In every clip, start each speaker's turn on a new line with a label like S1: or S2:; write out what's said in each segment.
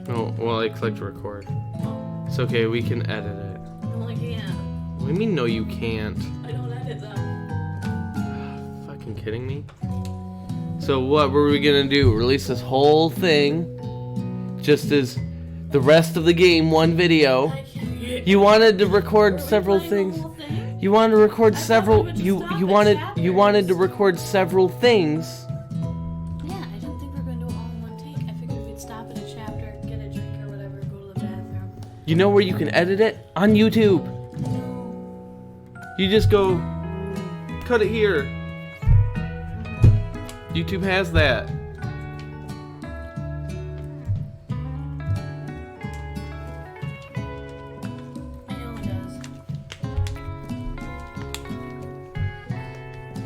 S1: Oh, well, I clicked record.
S2: Oh.
S1: It's okay, we can edit it.
S2: No, I can't.
S1: What do you mean, no, you can't?
S2: I don't edit them.
S1: Fucking kidding me? So what were we gonna do? Release this whole thing just as the rest of the game, one video. You wanted to record several things. You wanted to record several. You wanted to record several things.
S2: Yeah, I didn't think we were gonna do it all in one take. I figured we'd stop at a chapter, get a drink or whatever, go to the bathroom.
S1: You know where you can edit it? On YouTube.
S2: No.
S1: You just go cut it here. YouTube has that.
S2: I know it does.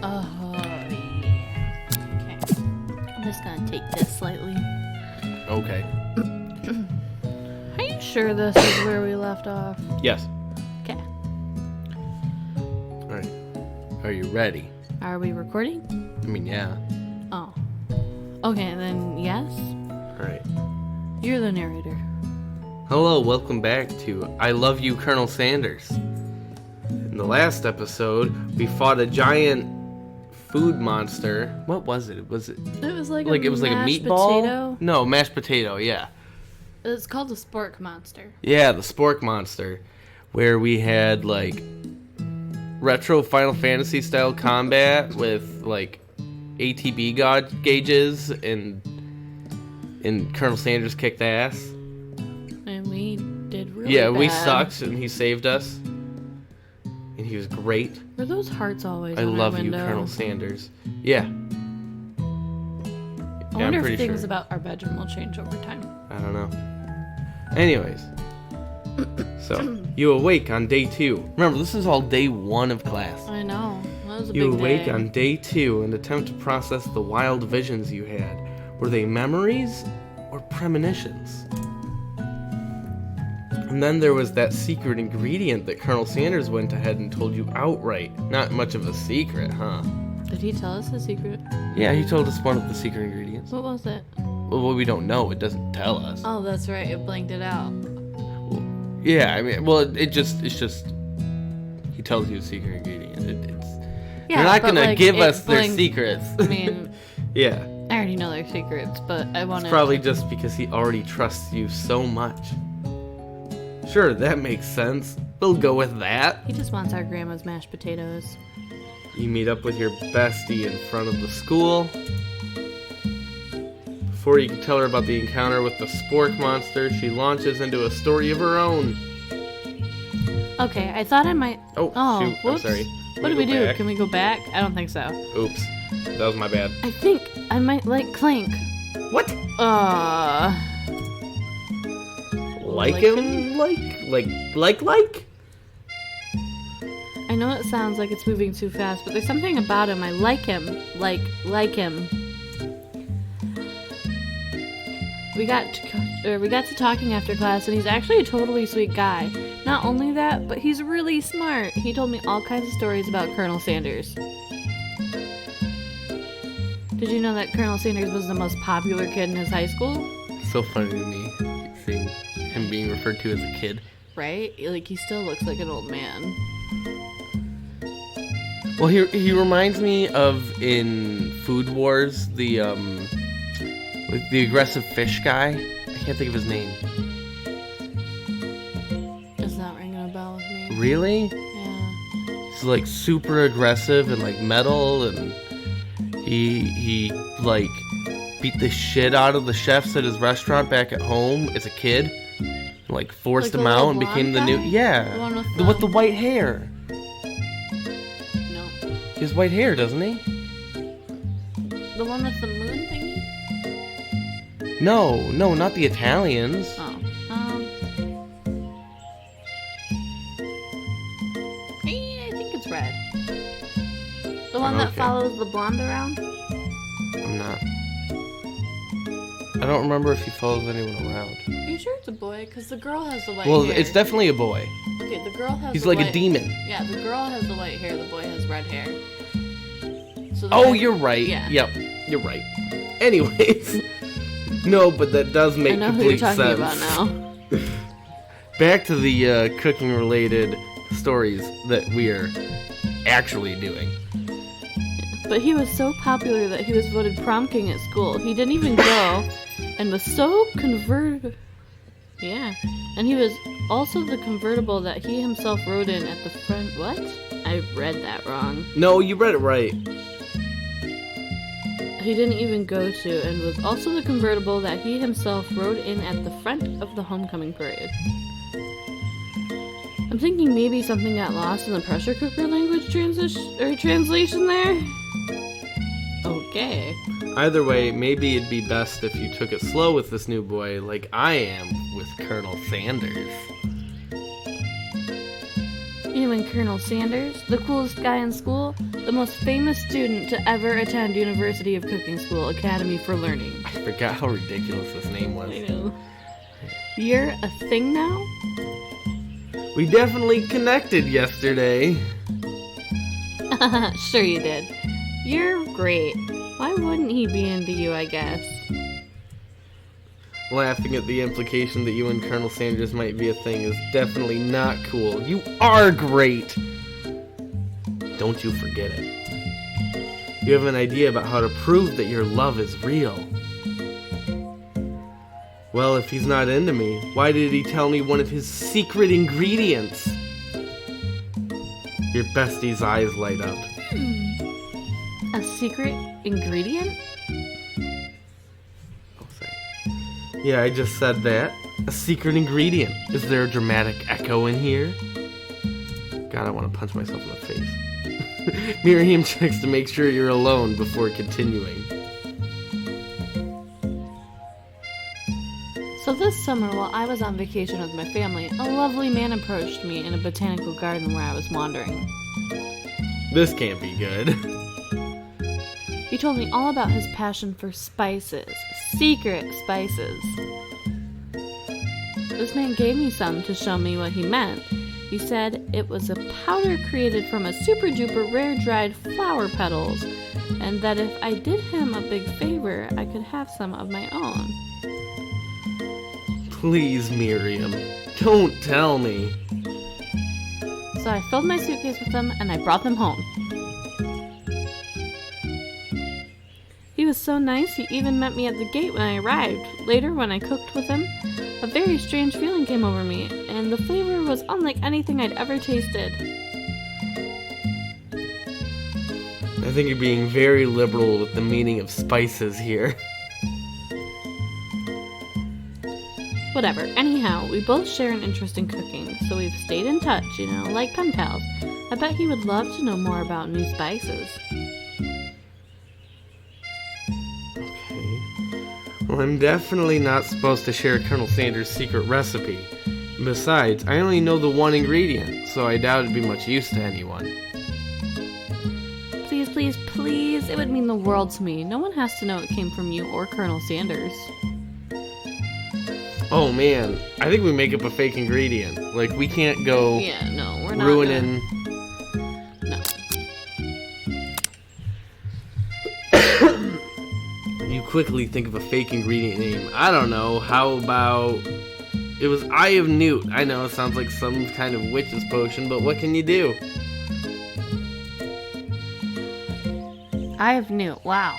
S2: Oh yeah. Okay. I'm just gonna take this slightly.
S1: Okay.
S2: Are you sure this is where we left off?
S1: Yes.
S2: Okay.
S1: All right. Are you ready?
S2: Are we recording?
S1: I mean, yeah.
S2: Oh. Okay, then yes.
S1: All right.
S2: You're the narrator.
S1: Hello, welcome back to I Love You, Colonel Sanders. In the last episode, we fought a giant food monster. What was it? Was it
S2: It was like
S1: it was like a
S2: mashed
S1: meatball?
S2: potato.
S1: No, mashed potato. Yeah.
S2: It's called the Spork Monster.
S1: Yeah, the Spork Monster, where we had like retro Final Fantasy style combat with like ATB gauges and Colonel Sanders kicked ass.
S2: And we did really
S1: Yeah,
S2: bad.
S1: we sucked and he saved us. And he was great.
S2: Were those hearts always
S1: I
S2: on
S1: love
S2: our
S1: you,
S2: window?
S1: Colonel Sanders. Yeah.
S2: I
S1: Yeah,
S2: wonder
S1: I'm
S2: if
S1: pretty
S2: things
S1: sure.
S2: about our bedroom will change over time.
S1: I don't know. Anyways. So, you awake on day 2. Remember, this is all day 1 of class.
S2: I know. That was a
S1: You
S2: big
S1: awake
S2: day.
S1: on day 2 and attempt to process the wild visions you had. Were they memories or premonitions? And then there was that secret ingredient that Colonel Sanders went ahead and told you outright. Not much of a secret, huh?
S2: Did he tell us a secret?
S1: Yeah, he told us one of the secret ingredients.
S2: What was it?
S1: Well, we don't know. It doesn't tell us.
S2: Oh, that's right. It blanked it out.
S1: Yeah, I mean, well, it's just, he tells you a secret ingredient.
S2: Yeah,
S1: They're not
S2: but,
S1: gonna
S2: like,
S1: give
S2: it
S1: us their
S2: blinked-
S1: secrets.
S2: I mean,
S1: Yeah.
S2: I already know their secrets, but I want
S1: It's
S2: to...
S1: probably just because he already trusts you so much. Sure, that makes sense. We'll go with that.
S2: He just wants our grandma's mashed potatoes.
S1: You meet up with your bestie in front of the school. Before you can tell her about the encounter with the Spork Monster, she launches into a story of her own.
S2: Okay, I thought I might...
S1: Oh, shoot,
S2: whoops.
S1: I'm sorry.
S2: What do we do?
S1: Back?
S2: Can we go back? I don't think so.
S1: Oops, that was my bad.
S2: I think I might like Clank.
S1: What? Like him? Like?
S2: I know it sounds like it's moving too fast, but there's something about him. I like him. Like him. We got to talking after class, and he's actually a totally sweet guy. Not only that, but he's really smart. He told me all kinds of stories about Colonel Sanders. Did you know that Colonel Sanders was the most popular kid in his high school?
S1: So funny to me, seeing him being referred to as a kid.
S2: Like, he still looks like an old man.
S1: Well, he reminds me of in Food Wars the aggressive fish guy. I can't think of his name.
S2: It's not ringing a bell with me.
S1: Really?
S2: Yeah.
S1: He's like super aggressive and like metal, and he like beat the shit out of the chefs at his restaurant back at home as a kid. Like forced
S2: Like
S1: him
S2: the
S1: out
S2: little
S1: and became the
S2: blonde
S1: new.
S2: guy?
S1: Yeah.
S2: The one with
S1: With the white hair.
S2: No.
S1: He has white hair, doesn't he?
S2: The one with the moon thingy?
S1: No, not the Italians.
S2: Oh. I think it's red. The one that
S1: Okay.
S2: follows the blonde around?
S1: I'm not. I don't remember if he follows anyone around.
S2: Are you sure it's a boy? Because the girl has the white
S1: Well,
S2: hair.
S1: it's definitely a boy.
S2: Okay, the girl has
S1: He's
S2: the
S1: like
S2: white...
S1: a demon.
S2: Yeah, the girl has the white hair, the boy has red hair. So the
S1: Oh,
S2: red-
S1: you're right.
S2: Yeah.
S1: Yep, you're right. Anyways, No, but that does make
S2: I know who you're
S1: complete
S2: talking
S1: sense.
S2: about now.
S1: Back to the cooking-related stories that we are actually doing.
S2: But he was so popular that he was voted prom king at school. He didn't even go and was so converted. Yeah. And he was also the convertible that he himself rode in at the front. What? I read that wrong.
S1: No, you read it right.
S2: He didn't even go to and was also the convertible that he himself rode in at the front of the homecoming parade. I'm thinking maybe something got lost in the pressure cooker language translation there. Okay.
S1: Either way, maybe it'd be best if you took it slow with this new boy like I am with Colonel Sanders.
S2: You and Colonel Sanders, the coolest guy in school, the most famous student to ever attend University of Cooking School Academy for Learning.
S1: I forgot how ridiculous this name was.
S2: I know. You're a thing now?
S1: We definitely connected yesterday.
S2: Sure you did. You're great. Why wouldn't he be into you, I guess?
S1: Laughing at the implication that you and Colonel Sanders might be a thing is definitely not cool. You are great! Don't you forget it. You have an idea about how to prove that your love is real. Well, if he's not into me, why did he tell me one of his secret ingredients? Your bestie's eyes light up.
S2: A secret ingredient?
S1: Yeah, I just said that. A secret ingredient. Is there a dramatic echo in here? God, I want to punch myself in the face. Miriam checks to make sure you're alone before continuing.
S2: So this summer, while I was on vacation with my family, a lovely man approached me in a botanical garden where I was wandering.
S1: This can't be good.
S2: He told me all about his passion for spices. Secret spices. This man gave me some to show me what he meant. He said it was a powder created from a super duper rare dried flower petals, and that if I did him a big favor, I could have some of my own.
S1: Please, Miriam, don't tell me.
S2: So I filled my suitcase with them and I brought them home. He was so nice, he even met me at the gate when I arrived. Later, when I cooked with him, a very strange feeling came over me, and the flavor was unlike anything I'd ever tasted.
S1: I think you're being very liberal with the meaning of spices here.
S2: Whatever, anyhow, we both share an interest in cooking, so we've stayed in touch, like pen pals. I bet he would love to know more about new spices.
S1: Well, I'm definitely not supposed to share Colonel Sanders' secret recipe. Besides, I only know the one ingredient, so I doubt it'd be much use to anyone.
S2: Please, please, please, it would mean the world to me. No one has to know it came from you or Colonel Sanders.
S1: Oh man, I think we make up a fake ingredient. Like, we can't go
S2: We're not
S1: ruining...
S2: No.
S1: You quickly think of a fake ingredient name. I don't know, how about... It was Eye of Newt. I know, it sounds like some kind of witch's potion, but what can you do?
S2: Eye of Newt, wow.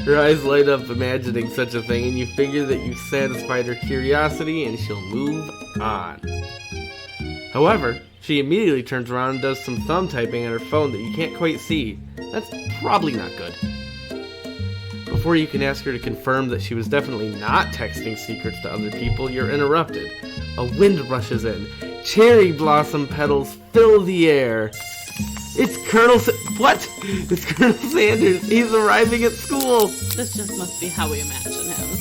S1: Her eyes light up imagining such a thing, and you figure that you've satisfied her curiosity and she'll move on. However, she immediately turns around and does some thumb typing on her phone that you can't quite see. That's probably not good. Before you can ask her to confirm that she was definitely not texting secrets to other people, you're interrupted. A wind rushes in. Cherry blossom petals fill the air. It's What? It's Colonel Sanders. He's arriving at school.
S2: This just must be how we imagine him.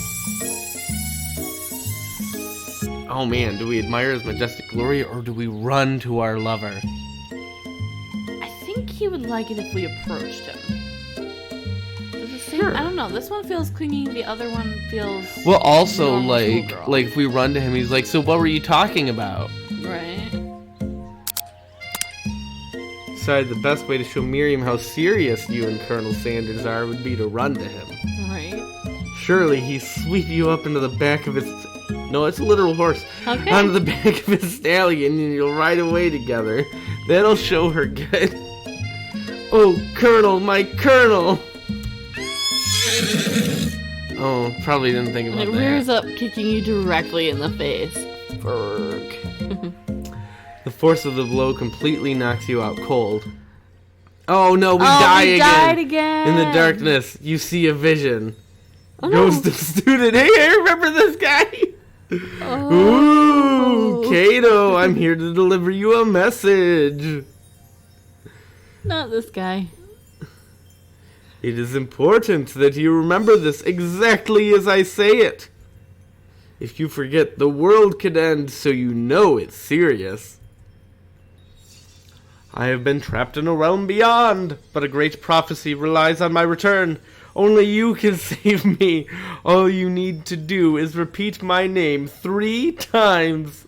S1: Oh man, do we admire his majestic glory or do we run to our lover?
S2: I think he would like it if we approached him.
S1: Sure.
S2: I don't know. This one feels clingy. The other one feels.
S1: Well, also
S2: like
S1: if we run to him, he's like, "So what were you talking about?"
S2: Right.
S1: decided the best way to show Miriam how serious you and Colonel Sanders are would be to run to him.
S2: Right.
S1: Surely he sweep you up into the back of his... No, it's a literal horse.
S2: Okay.
S1: Onto the back of his stallion and you'll ride away together. That'll show her good. Oh, Colonel, my Colonel! Oh, probably didn't think about
S2: And it
S1: that.
S2: rears up, kicking you directly in the face. Berg.
S1: The force of the blow completely knocks you out cold. Oh no, we
S2: died again!
S1: In the darkness, you see a vision.
S2: Oh, no.
S1: Ghost of student. Hey, I remember this guy!
S2: Oh.
S1: Ooh, Kato, I'm here to deliver you a message.
S2: Not this guy.
S1: It is important that you remember this exactly as I say it. If you forget, the world could end, so you know it's serious. I have been trapped in a realm beyond, but a great prophecy relies on my return. Only you can save me. All you need to do is repeat my name 3 times,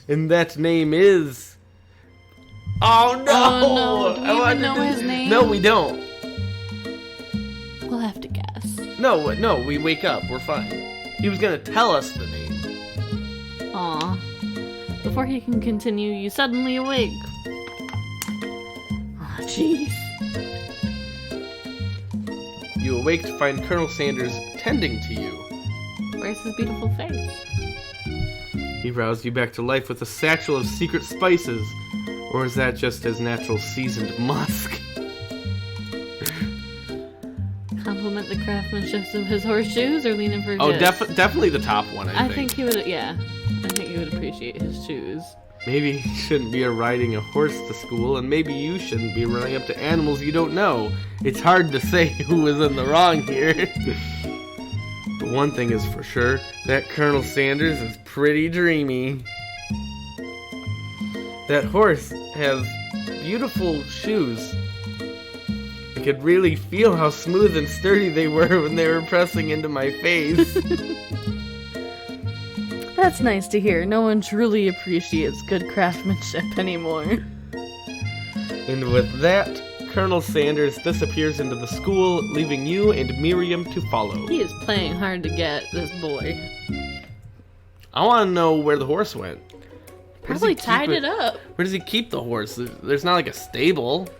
S1: and that name is... Oh no!
S2: Oh no, do we even know his name?
S1: No, we don't.
S2: We'll have to guess.
S1: No, we wake up. We're fine. He was gonna tell us the name.
S2: Aw. Before he can continue, you suddenly awake. Aw, jeez.
S1: You awake to find Colonel Sanders tending to you.
S2: Where's his beautiful face?
S1: He roused you back to life with a satchel of secret spices. Or is that just his natural seasoned musk?
S2: Compliment the craftsmanship of his horseshoes or lean in for a
S1: Oh,
S2: kiss?
S1: definitely the top one, I
S2: I think he would, yeah. I think he would appreciate his shoes.
S1: Maybe he shouldn't be riding a horse to school, and maybe you shouldn't be running up to animals you don't know. It's hard to say who was in the wrong here. But one thing is for sure, that Colonel Sanders is pretty dreamy. That horse has beautiful shoes. I could really feel how smooth and sturdy they were when they were pressing into my face.
S2: That's nice to hear. No one truly appreciates good craftsmanship anymore.
S1: And with that, Colonel Sanders disappears into the school, leaving you and Miriam to follow.
S2: He is playing hard to get, this boy.
S1: I want to know where the horse went. Where does he
S2: Probably
S1: keep
S2: tied it up.
S1: Where does he keep the horse? There's not like a stable.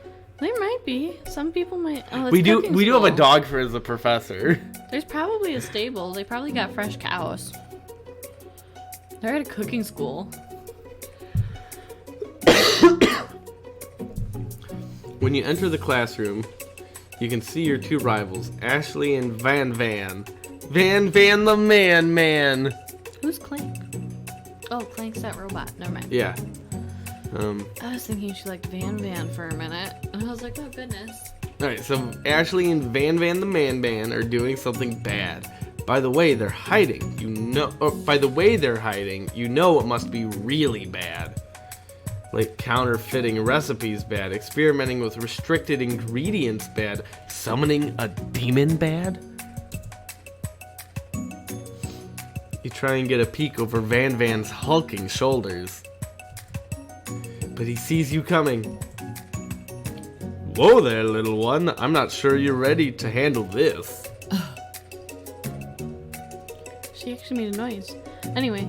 S2: There might be. Some people might. Oh, it's
S1: We do
S2: cooking
S1: have a
S2: school.
S1: dog for as a professor.
S2: There's probably a stable. They probably got fresh cows. They're at a cooking school.
S1: When you enter the classroom, you can see your 2 rivals, Ashley and Van Van. Van Van the man.
S2: Who's Clank? Oh, Clank's that robot. Never mind.
S1: Yeah.
S2: I was thinking she liked Van Van for a minute, and I was like, oh goodness.
S1: Alright, so Ashley and Van Van the Man are doing something bad. By the way they're hiding, you know it must be really bad. Like counterfeiting recipes bad, experimenting with restricted ingredients bad, summoning a demon bad? You try and get a peek over Van Van's hulking shoulders. But he sees you coming. Whoa there, little one. I'm not sure you're ready to handle this.
S2: She actually made a noise. Anyway,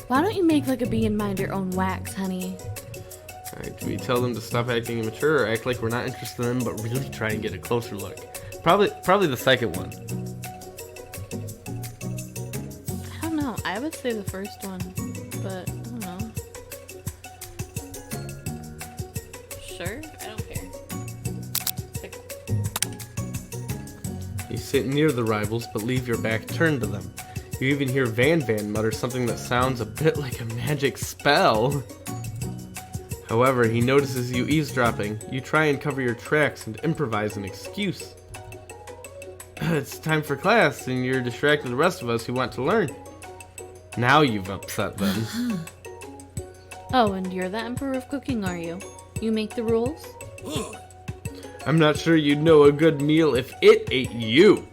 S2: why don't you make like a bee and mind your own wax, honey?
S1: Alright, do we tell them to stop acting immature or act like we're not interested in them, but really try and get a closer look? Probably the second one.
S2: I don't know. I would say the first one, but I don't know. Sure, I don't care.
S1: You sit near the rivals, but leave your back turned to them. You even hear Van Van mutter something that sounds a bit like a magic spell. However, he notices you eavesdropping. You try and cover your tracks and improvise an excuse. It's time for class, and you're distracting the rest of us who want to learn. Now you've upset them.
S2: Oh, and you're the emperor of cooking, are you? You make the rules?
S1: I'm not sure you'd know a good meal if it ate you.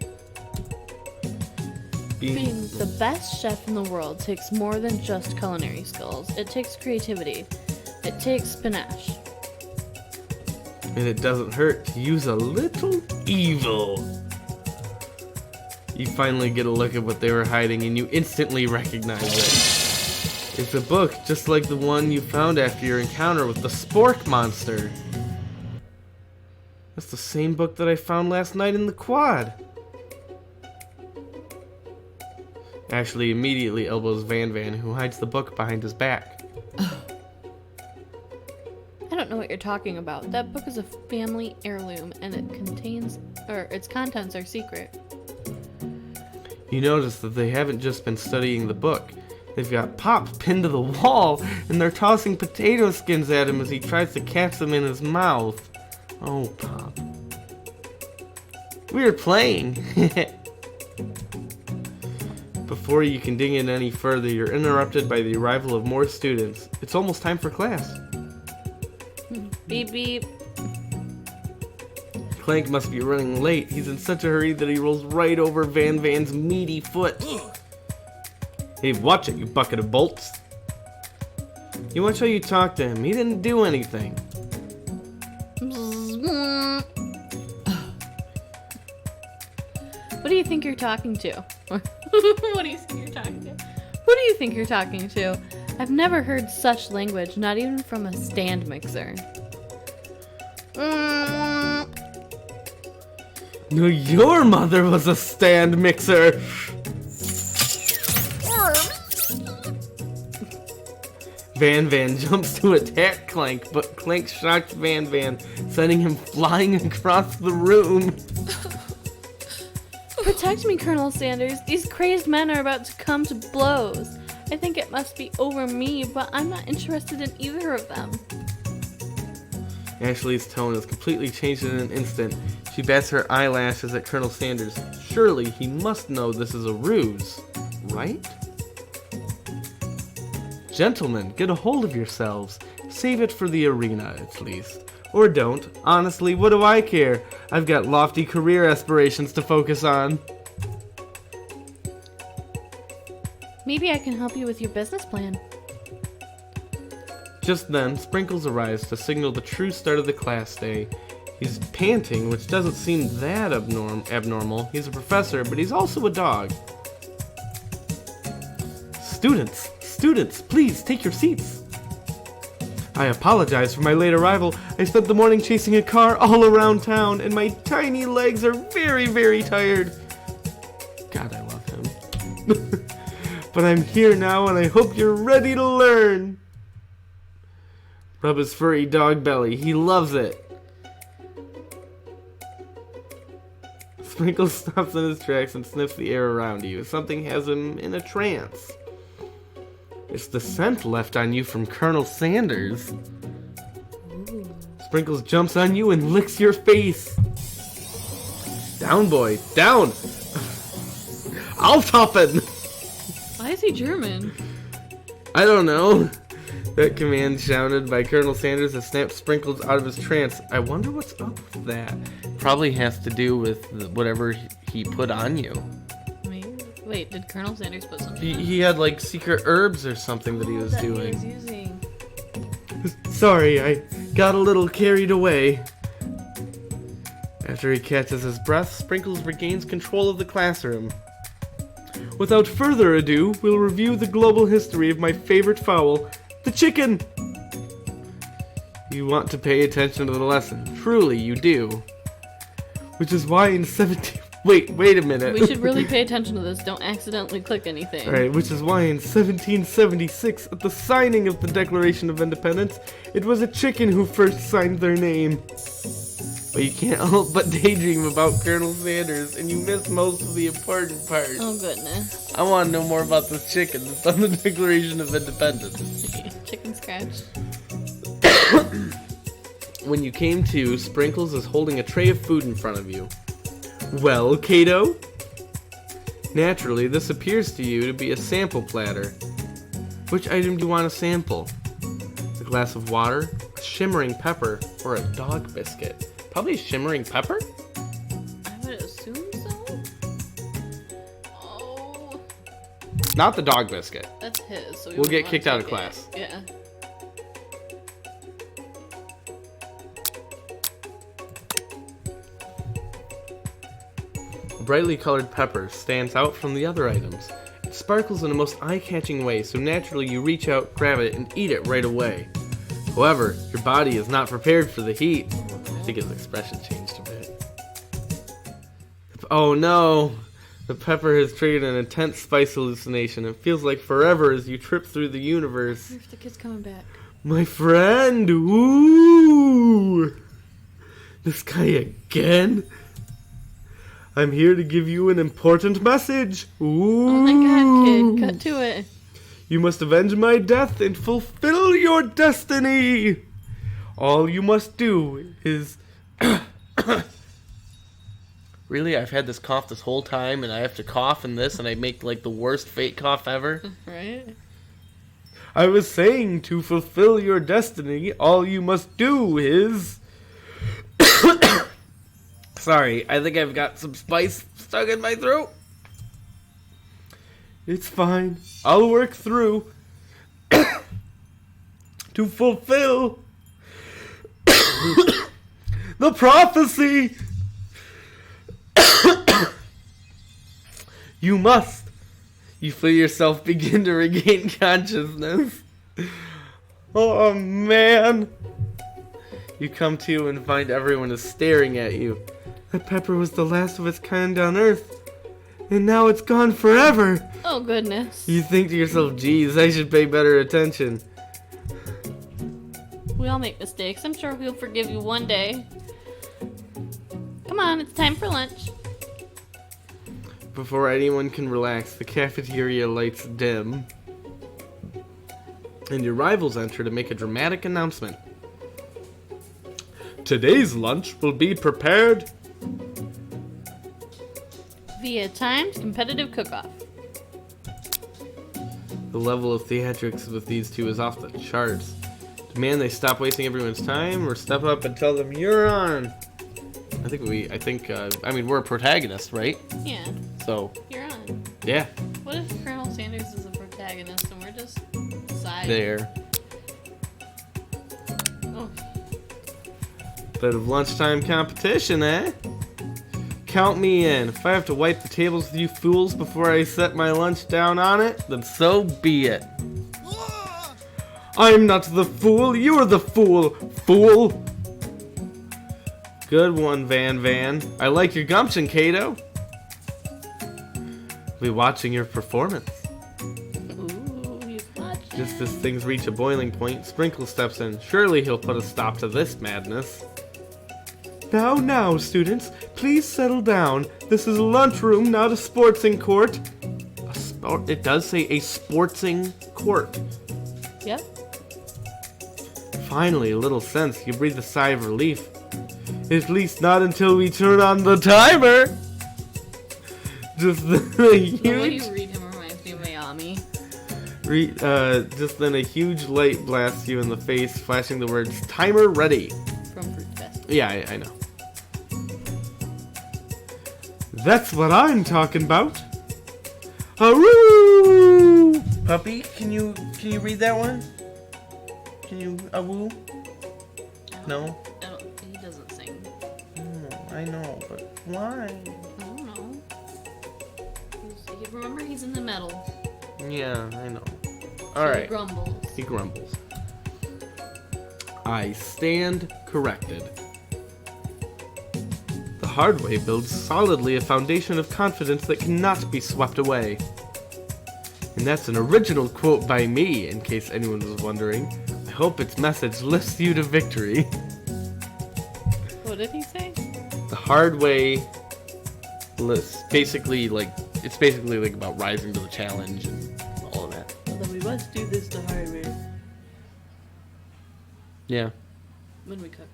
S2: Being the best chef in the world takes more than just culinary skills. It takes creativity. It takes panache.
S1: And it doesn't hurt to use a little evil. You finally get a look at what they were hiding and you instantly recognize it. It's a book just like the one you found after your encounter with the spork monster. That's the same book that I found last night in the quad. Ashley immediately elbows Van Van, who hides the book behind his back.
S2: I don't know what you're talking about. That book is a family heirloom, and its contents are secret.
S1: You notice that they haven't just been studying the book. They've got Pop pinned to the wall, and they're tossing potato skins at him as he tries to catch them in his mouth. Oh, Pop. We're playing. Before you can dig in any further, you're interrupted by the arrival of more students. It's almost time for class.
S2: Beep beep.
S1: Clank must be running late. He's in such a hurry that he rolls right over Van Van's meaty foot. Hey, watch it, you bucket of bolts. You watch how you talk to him. He didn't do anything.
S2: What do you think you're talking to? What do you think you're talking to? Who do you think you're talking to? I've never heard such language, not even from a stand mixer.
S1: No, your mother was a stand mixer. Van Van jumps to attack Clank, but Clank shocks Van Van, sending him flying across the room.
S2: Protect me, Colonel Sanders. These crazed men are about to come to blows. I think it must be over me, but I'm not interested in either of them.
S1: Ashley's tone has completely changed in an instant. She bats her eyelashes at Colonel Sanders. Surely he must know this is a ruse, right? Gentlemen, get a hold of yourselves. Save it for the arena, at least. Or don't. Honestly, what do I care? I've got lofty career aspirations to focus on.
S2: Maybe I can help you with your business plan.
S1: Just then, Sprinkles arrives to signal the true start of the class day. He's panting, which doesn't seem that abnormal. He's a professor, but he's also a dog. Students, please take your seats. I apologize for my late arrival. I spent the morning chasing a car all around town, and my tiny legs are very, very tired. God, I love him. But I'm here now, and I hope you're ready to learn. Rub his furry dog belly. He loves it. Sprinkles stops in his tracks and sniffs the air around you. Something has him in a trance. It's the scent left on you from Colonel Sanders. Ooh. Sprinkles jumps on you and licks your face. Down, boy, down. Aufhoppen.
S2: Why is he German?
S1: I don't know. That command shouted by Colonel Sanders has snapped Sprinkles out of his trance. I wonder what's up with that. Probably has to do with whatever he put on you.
S2: Wait, did Colonel Sanders put something on?
S1: He had like secret herbs or something that he was doing.
S2: He was using.
S1: Sorry, I got a little carried away. After he catches his breath, Sprinkles regains control of the classroom. Without further ado, we'll review the global history of my favorite fowl, the chicken. You want to pay attention to the lesson. Truly, you do. Which is why in 17... Wait a minute.
S2: We should really pay attention to this. Don't accidentally click anything.
S1: Alright, which is why in 1776, at the signing of the Declaration of Independence, it was a chicken who first signed their name. But you can't help but daydream about Colonel Sanders, and you miss most of the important parts.
S2: Oh, goodness.
S1: I want to know more about this chicken that's on the Declaration of Independence.
S2: Chicken scratch.
S1: When you came to, Sprinkles is holding a tray of food in front of you. Well, Kato? Naturally, this appears to you to be a sample platter. Which item do you want to sample? A glass of water, a shimmering pepper, or a dog biscuit? Probably a shimmering pepper?
S2: I would assume so. Oh.
S1: Not the dog biscuit.
S2: That's his, so
S1: we'll get kicked out of class.
S2: Yeah.
S1: brightly colored pepper stands out from the other items. It sparkles in a most eye-catching way, so naturally you reach out, grab it, and eat it right away. However, your body is not prepared for the heat. I think his expression changed a bit. Oh no! The pepper has triggered an intense spice hallucination. It feels like forever as you trip through the universe.
S2: If the kid's coming back.
S1: My friend! Ooh! This guy again? I'm here to give you an important message. Ooh!
S2: Oh my god, kid, cut to it.
S1: You must avenge my death and fulfill your destiny. All you must do is... Really? I've had this cough this whole time and I have to cough in this and I make like the worst fake cough ever?
S2: Right?
S1: I was saying to fulfill your destiny, all you must do is... Sorry, I think I've got some spice stuck in my throat. It's fine. I'll work through to fulfill the prophecy. You must. You feel yourself begin to regain consciousness. Oh man. You come to and find everyone is staring at you. That pepper was the last of its kind on Earth. And now it's gone forever.
S2: Oh, goodness.
S1: You think to yourself, geez, I should pay better attention.
S2: We all make mistakes. I'm sure we'll forgive you one day. Come on, it's time for lunch.
S1: Before anyone can relax, the cafeteria lights dim. And your rivals enter to make a dramatic announcement. Today's lunch will be prepared
S2: via timed competitive cook-off.
S1: The level of theatrics with these two is off the charts. Demand they stop wasting everyone's time or step up and tell them you're on. I mean, we're a protagonist, right?
S2: Yeah.
S1: So.
S2: You're on.
S1: Yeah.
S2: What if Colonel Sanders is a protagonist and we're just side?
S1: There.
S2: Oh.
S1: Bit of lunchtime competition, eh? Count me in. If I have to wipe the tables with you fools before I set my lunch down on it, then so be it. I'm not the fool, you're the fool, fool! Good one, Van. I like your gumption, Kato. I'll be watching your performance.
S2: Ooh, he's watching.
S1: Just as things reach a boiling point, Sprinkle steps in. Surely he'll put a stop to this madness. Now, students, please settle down. This is a lunchroom, not a sportsing court. It does say a sportsing court.
S2: Yep.
S1: Finally, a little sense. You breathe a sigh of relief. At least not until we turn on the timer. Just then a huge...
S2: The way you read him reminds me of Miami.
S1: Just then a huge light blasts you in the face, flashing the words, timer ready.
S2: From Fruit Fest.
S1: Yeah, I know. That's what I'm talking about. Aroo! Puppy, can you read that one? Can you awoo? No?
S2: He doesn't sing.
S1: I know, but why?
S2: I don't know. Remember, he's in the middle.
S1: Yeah, I know.
S2: So
S1: Alright.
S2: He grumbles.
S1: He grumbles. I stand corrected. The hard way builds solidly a foundation of confidence that cannot be swept away. And that's an original quote by me, in case anyone was wondering. I hope its message lifts you to victory.
S2: What did he say?
S1: The hard way lists basically like about rising to the challenge and all of that.
S2: Although we must do this the hard way.
S1: Yeah.
S2: When we cook.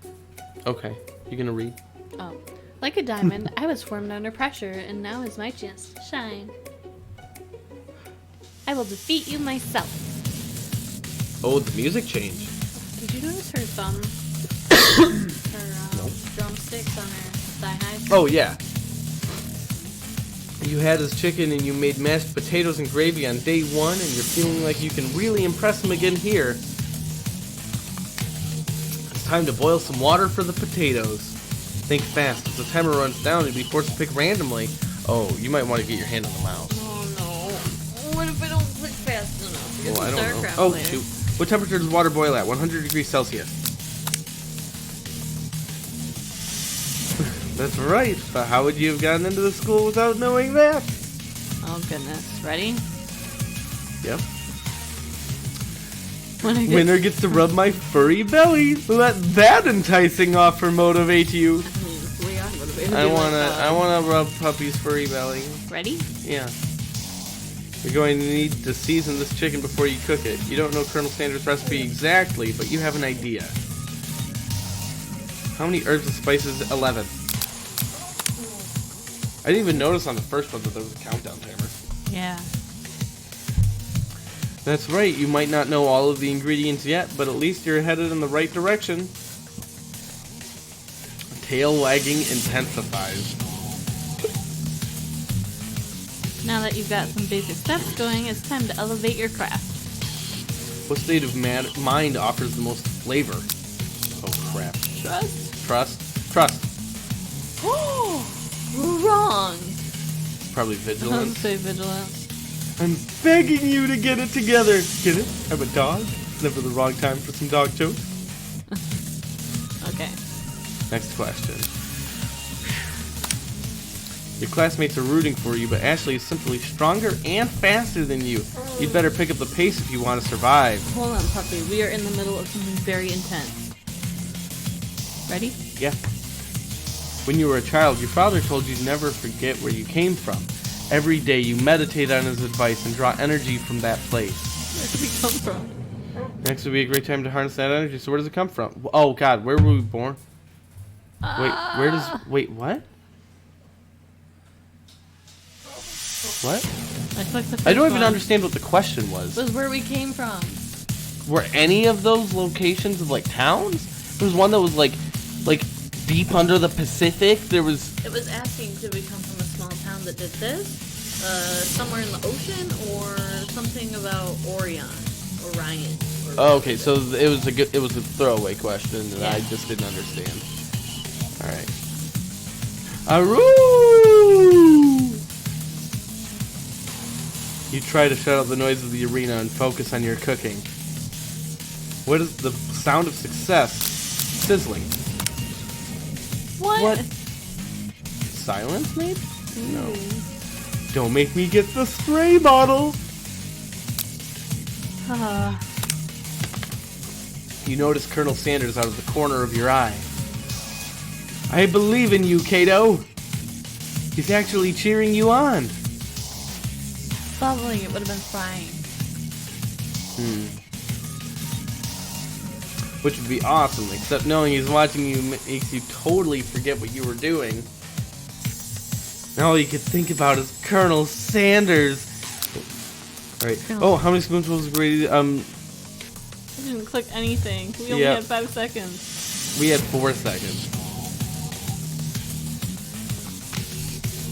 S1: Okay. You gonna read?
S2: Oh. Like a diamond, I was formed under pressure, and now is my chance to shine. I will defeat you myself.
S1: Oh, the music change.
S2: Did you notice her thumb? Her drumsticks on her thigh highs?
S1: Oh, yeah. You had his chicken and you made mashed potatoes and gravy on day one, and you're feeling like you can really impress him again here. It's time to boil some water for the potatoes. Think fast. As the timer runs down, you'll be forced to pick randomly. Oh, you might want to get your hand on the mouse.
S2: Oh no. What if I don't click fast enough?
S1: Oh, I don't know.
S2: StarCraft
S1: Oh,
S2: later.
S1: shoot. What temperature does water boil at? 100 degrees Celsius. That's right. But how would you have gotten into the school without knowing that?
S2: Oh goodness. Ready?
S1: Yep.
S2: Winner
S1: Gets to rub my furry belly. Let that enticing offer motivate you.
S2: We are motivated.
S1: I wanna rub Puppy's furry belly.
S2: Ready?
S1: Yeah. You're going to need to season this chicken before you cook it. You don't know Colonel Sanders' recipe exactly, but you have an idea. How many herbs and spices? 11. I didn't even notice on the first one that there was a countdown timer.
S2: Yeah.
S1: That's right, you might not know all of the ingredients yet, but at least you're headed in the right direction. Tail wagging intensifies.
S2: Now that you've got some basic steps going, it's time to elevate your craft.
S1: What state of mind offers the most flavor? Oh crap. Trust.
S2: Oh, wrong.
S1: Probably
S2: I'll
S1: vigilance.
S2: say vigilance.
S1: I'm begging you to get it together. Get it? I'm a dog. Never the wrong time for some dog jokes.
S2: Okay.
S1: Next question. Your classmates are rooting for you, but Ashley is simply stronger and faster than you. You'd better pick up the pace if you want to survive.
S2: Hold on, puppy. We are in the middle of something very intense. Ready?
S1: Yeah. When you were a child, your father told you to never forget where you came from. Every day you meditate on his advice and draw energy from that place.
S2: Where did we come from?
S1: Next would be a great time to harness that energy. So where does it come from? Oh God, where were we born? Wait, what? What?
S2: I clicked the first
S1: I don't even
S2: one.
S1: understand what the question was.
S2: It was where we came from.
S1: Were any of those locations of like towns? There was one that was like deep under the Pacific. There was.
S2: It was asking, did we come from a small town that did this? Somewhere in the ocean, or something about Orion.
S1: Oh, okay, so it was a throwaway question, and
S2: Yeah.
S1: I just didn't understand. All right. Aroo! You try to shut out the noise of the arena and focus on your cooking. What is the sound of success? Sizzling.
S2: What?
S1: Silence, maybe? No. Don't make me get the spray bottle. You notice Colonel Sanders out of the corner of your eye. I believe in you, Kato. He's actually cheering you on.
S2: Bubbling, it would have been frying.
S1: Which would be awesome, except knowing he's watching you makes you totally forget what you were doing. Now all you could think about is Colonel Sanders. Alright. Oh, how many spoonfuls of gravy?
S2: I didn't click anything. We only had 5 seconds.
S1: We had 4 seconds.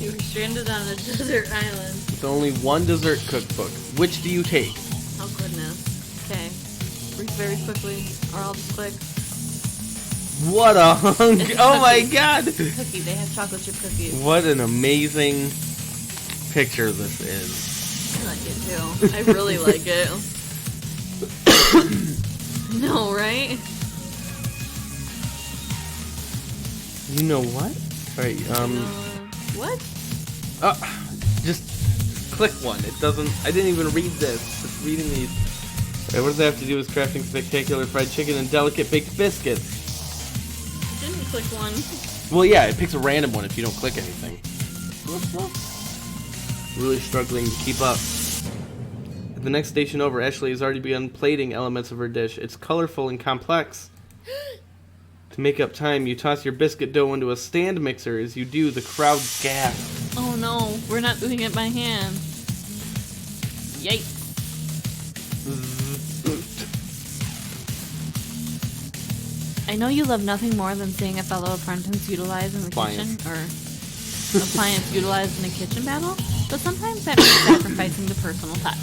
S2: You were stranded on a desert island.
S1: With only one dessert cookbook. Which do you take?
S2: Oh goodness. Okay. Read very quickly, or I'll just click.
S1: What a hunk! Oh my god!
S2: Cookie. They have chocolate chip cookies.
S1: What an amazing picture this is.
S2: I like it too. I really like it. No, right?
S1: You know what? Alright,
S2: What?
S1: just click one. It doesn't. I didn't even read this. Just reading these. Alright, what does that have to do with crafting spectacular fried chicken and delicate baked biscuits?
S2: Didn't click one.
S1: Well, yeah, it picks a random one if you don't click anything. Really struggling to keep up. At the next station over, Ashley has already begun plating elements of her dish. It's colorful and complex. To make up time, you toss your biscuit dough into a stand mixer. As you do, the crowd gasps.
S2: Oh no, we're not doing it by hand. Yikes. I know you love nothing more than seeing a fellow apprentice utilized in the kitchen, or appliance utilized in a kitchen battle, but sometimes that means sacrificing the personal touch.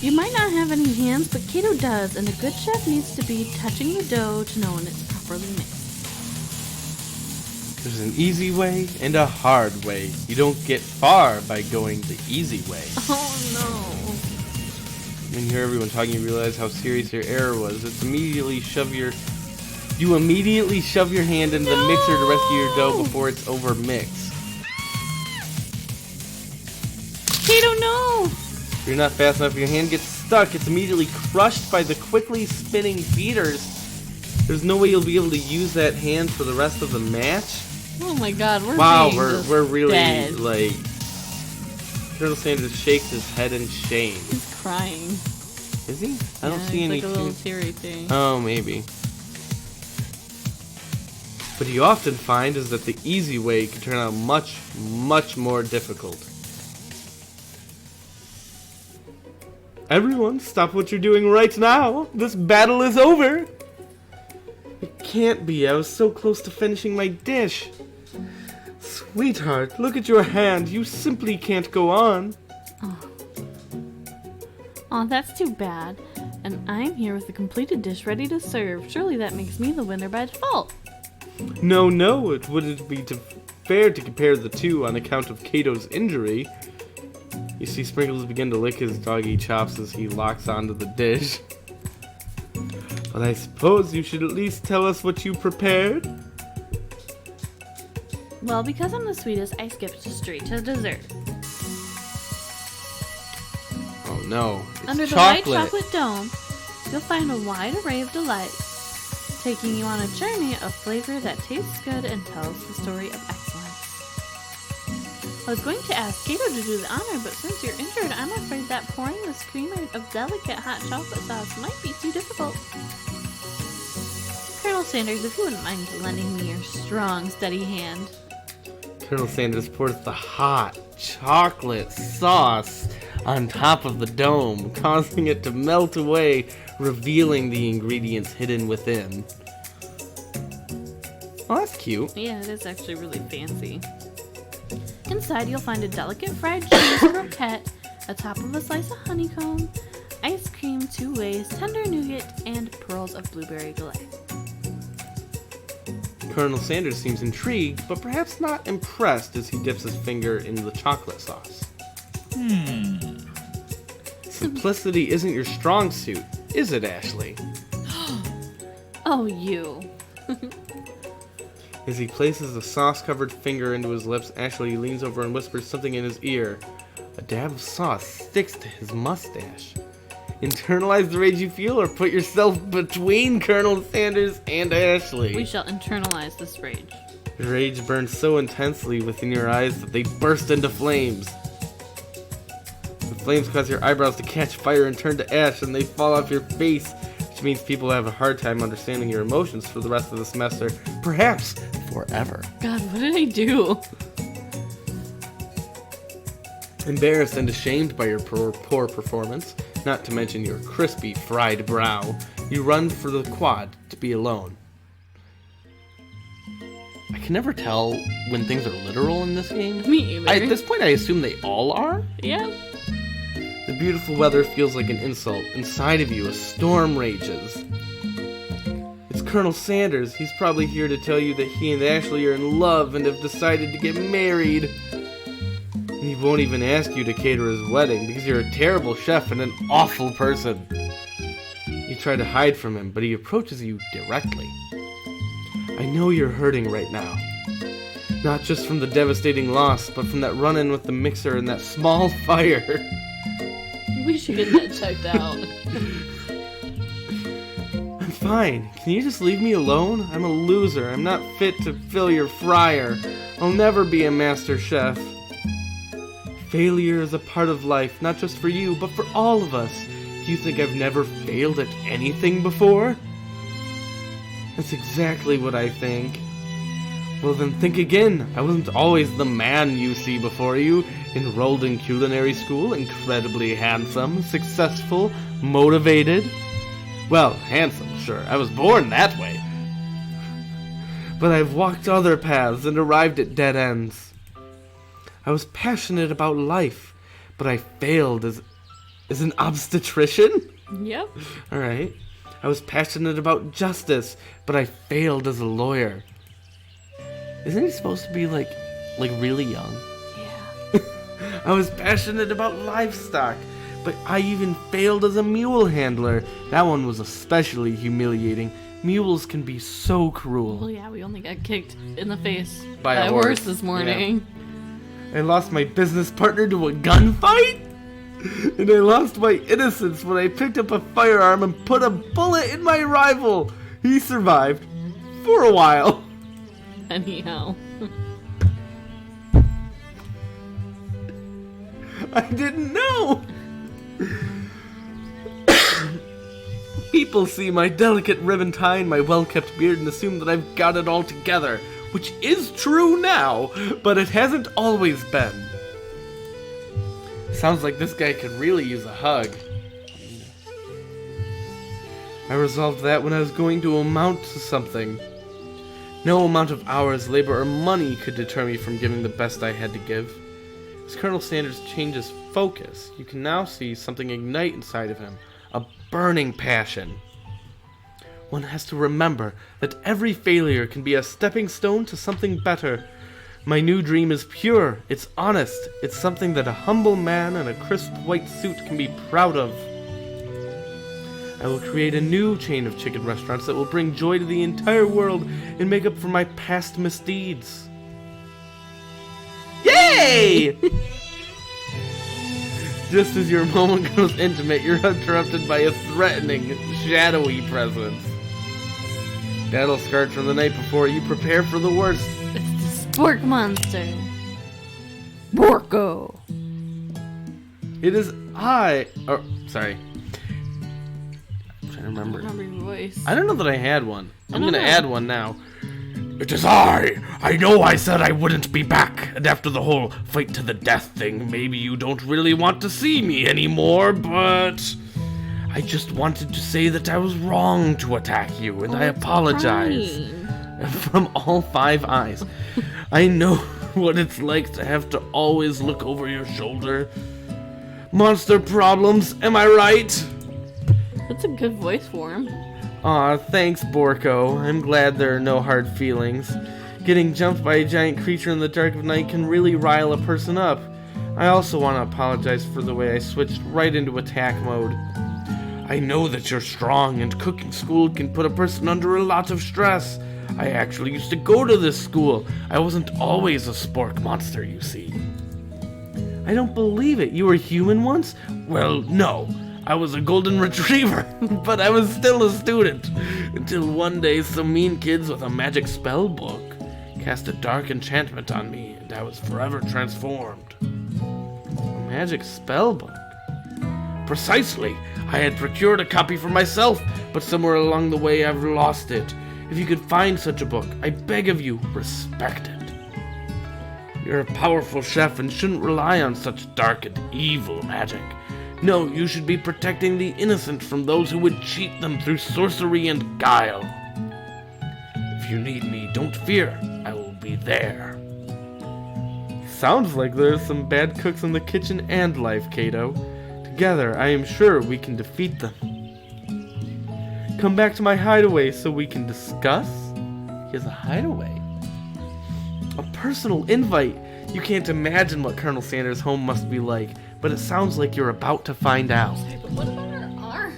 S2: You might not have any hands, but Kato does, and a good chef needs to be touching the dough to know when it's properly mixed.
S1: There's an easy way and a hard way. You don't get far by going the easy way.
S2: Oh no.
S1: When you hear everyone talking, you realize how serious your error was. You immediately shove your hand into the mixer to rescue your dough before it's over mixed.
S2: Kato, no!
S1: If you're not fast enough, your hand gets stuck. It's immediately crushed by the quickly spinning beaters. There's no way you'll be able to use that hand for the rest of the match.
S2: Oh my god,
S1: we're really
S2: dead.
S1: like. Colonel Sanders shakes his head in shame.
S2: He's crying.
S1: Is he? I don't see any.
S2: Like a little teary thing.
S1: Oh, maybe. What you often find is that the easy way can turn out much, much more difficult. Everyone, stop what you're doing right now. This battle is over. It can't be. I was so close to finishing my dish. Sweetheart, look at your hand. You simply can't go on.
S2: Oh, that's too bad. And I'm here with the completed dish ready to serve. Surely that makes me the winner by default.
S1: No, it wouldn't be fair to compare the two on account of Kato's injury. You see Sprinkles begin to lick his doggy chops as he locks onto the dish. But I suppose you should at least tell us what you prepared.
S2: Well, because I'm the sweetest, I skipped straight to dessert.
S1: Oh no, it's
S2: Under the
S1: chocolate.
S2: white chocolate dome, you'll find a wide array of delights, taking you on a journey of flavor that tastes good and tells the story of excellence. I was going to ask Kato to do the honor, but since you're injured, I'm afraid that pouring this cream of delicate hot chocolate sauce might be too difficult. Colonel Sanders, if you wouldn't mind lending me your strong, steady hand.
S1: Colonel Sanders pours the hot chocolate sauce on top of the dome, causing it to melt away, revealing the ingredients hidden within. Oh, that's cute.
S2: Yeah, it is actually really fancy. Inside, you'll find a delicate fried cheese croquette, atop of a slice of honeycomb, ice cream 2 ways, tender nougat, and pearls of blueberry glaze.
S1: Colonel Sanders seems intrigued, but perhaps not impressed as he dips his finger in the chocolate sauce. Simplicity isn't your strong suit, is it, Ashley?
S2: Oh, you.
S1: As he places the sauce-covered finger into his lips, Ashley leans over and whispers something in his ear. A dab of sauce sticks to his mustache. Internalize the rage you feel, or put yourself between Colonel Sanders and Ashley.
S2: We shall internalize this rage.
S1: The rage burns so intensely within your eyes that they burst into flames. The flames cause your eyebrows to catch fire and turn to ash, and they fall off your face, which means people have a hard time understanding your emotions for the rest of the semester, perhaps forever.
S2: God, what did I do?
S1: Embarrassed and ashamed by your poor performance, not to mention your crispy, fried brow, you run for the quad to be alone. I can never tell when things are literal in this game.
S2: Me either.
S1: At this point, I assume they all are.
S2: Yeah.
S1: The beautiful weather feels like an insult. Inside of you, a storm rages. It's Colonel Sanders. He's probably here to tell you that he and Ashley are in love and have decided to get married. And he won't even ask you to cater his wedding because you're a terrible chef and an awful person. You try to hide from him, but he approaches you directly. I know you're hurting right now. Not just from the devastating loss, but from that run-in with the mixer and that small fire.
S2: We should get that checked out.
S1: I'm fine. Can you just leave me alone? I'm a loser. I'm not fit to fill your fryer. I'll never be a master chef. Failure is a part of life, not just for you, but for all of us. Do you think I've never failed at anything before? That's exactly what I think. Well then think again. I wasn't always the man you see before you. Enrolled in culinary school, incredibly handsome, successful, motivated. Well, handsome, sure. I was born that way. But I've walked other paths and arrived at dead ends. I was passionate about life, but I failed as an obstetrician?
S2: Yep.
S1: Alright. I was passionate about justice, but I failed as a lawyer. Isn't he supposed to be like really young?
S2: Yeah.
S1: I was passionate about livestock, but I even failed as a mule handler. That one was especially humiliating. Mules can be so cruel.
S2: Well, yeah, we only got kicked in the face
S1: By
S2: by
S1: a
S2: a horse
S1: horse.
S2: this morning.
S1: I lost my business partner to a gunfight? And I lost my innocence when I picked up a firearm and put a bullet in my rival. He survived. For a while.
S2: Anyhow.
S1: I didn't know. People see my delicate ribbon tie and my well-kept beard and assume that I've got it all together, which is true now, but it hasn't always been. Sounds like this guy could really use a hug. I resolved that when I was going to amount to something. No amount of hours, labor, or money could deter me from giving the best I had to give. As Colonel Sanders changes focus, you can now see something ignite inside of him, a burning passion. One has to remember that every failure can be a stepping stone to something better. My new dream is pure, it's honest, it's something that a humble man in a crisp white suit can be proud of. I will create a new chain of chicken restaurants that will bring joy to the entire world and make up for my past misdeeds. Yay! Just as your moment grows intimate, you're interrupted by a threatening, shadowy presence. Battle scarred from the night before, you prepare for the worst.
S2: It's the spork monster. Borko.
S1: It is I. Oh, sorry. I'm trying to remember.
S2: Remember your voice.
S1: I don't know that I had one. I'm
S2: don't
S1: gonna
S2: know.
S1: add one now. It is I! I know I said I wouldn't be back, and after the whole fight to the death thing, maybe you don't really want to see me anymore, but I just wanted to say that I was wrong to attack you, and I
S2: It's
S1: apologize.
S2: fine.
S1: From all 5 eyes. I know what it's like to have to always look over your shoulder. Monster problems, am I right?
S2: That's a good voice for him.
S1: Aw, thanks, Borko. I'm glad there are no hard feelings. Getting jumped by a giant creature in the dark of night can really rile a person up. I also want to apologize for the way I switched right into attack mode. I know that you're strong, and cooking school can put a person under a lot of stress. I actually used to go to this school. I wasn't always a spork monster, you see. I don't believe it. You were human once? Well, no. I was a golden retriever, but I was still a student. Until one day some mean kids with a magic spell book cast a dark enchantment on me, and I was forever transformed. A magic spell book? Precisely. I had procured a copy for myself, but somewhere along the way I've lost it. If you could find such a book, I beg of you, respect it. You're a powerful chef and shouldn't rely on such dark and evil magic. No, you should be protecting the innocent from those who would cheat them through sorcery and guile. If you need me, don't fear. I will be there. Sounds like there's some bad cooks in the kitchen and life, Kato. Together, I am sure we can defeat them. Come back to my hideaway so we can discuss. He has a hideaway. A personal invite. You can't imagine what Colonel Sanders' home must be like, but it sounds like you're about to find out.
S2: Sorry, but what about her arm?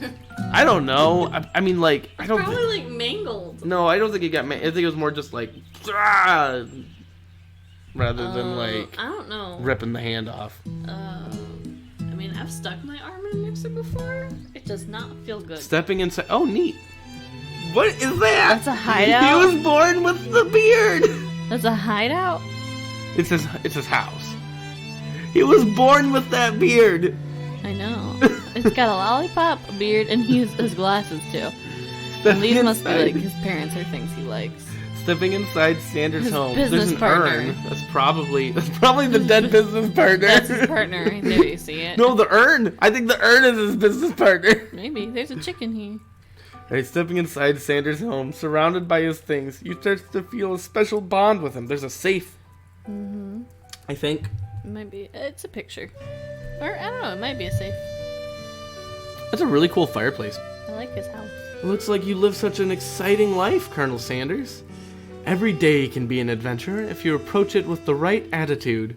S1: I don't know. I mean, like, I don't think...
S2: Probably like mangled.
S1: No, I don't think it got I think it was more just like... "Ah," rather than like...
S2: I don't know.
S1: ripping the hand off.
S2: I mean, I've stuck my arm in a mixer before. It does not feel good.
S1: Stepping inside... Oh, neat. What is that?
S2: That's a hideout?
S1: He was born with the beard!
S2: That's a hideout?
S1: It's his house. He was born with that beard!
S2: I know. It's got a lollipop, a beard, and his glasses too. And
S1: Stepping
S2: these must be
S1: inside-
S2: like his parents or things he likes.
S1: Stepping inside Sanders'
S2: His
S1: home.
S2: business
S1: There's an
S2: partner.
S1: urn. That's probably the dead business partner.
S2: That's his partner. Right there, you see it?
S1: No, the urn. I think the urn is his business partner.
S2: Maybe. There's a chicken here.
S1: Right, stepping inside Sanders' home, surrounded by his things, you start to feel a special bond with him. There's a safe. Mm-hmm. I think.
S2: It might be. It's a picture. Or, I don't know. It might be a safe.
S1: That's a really cool fireplace.
S2: I like his house.
S1: It looks like you live such an exciting life, Colonel Sanders. Every day can be an adventure if you approach it with the right attitude.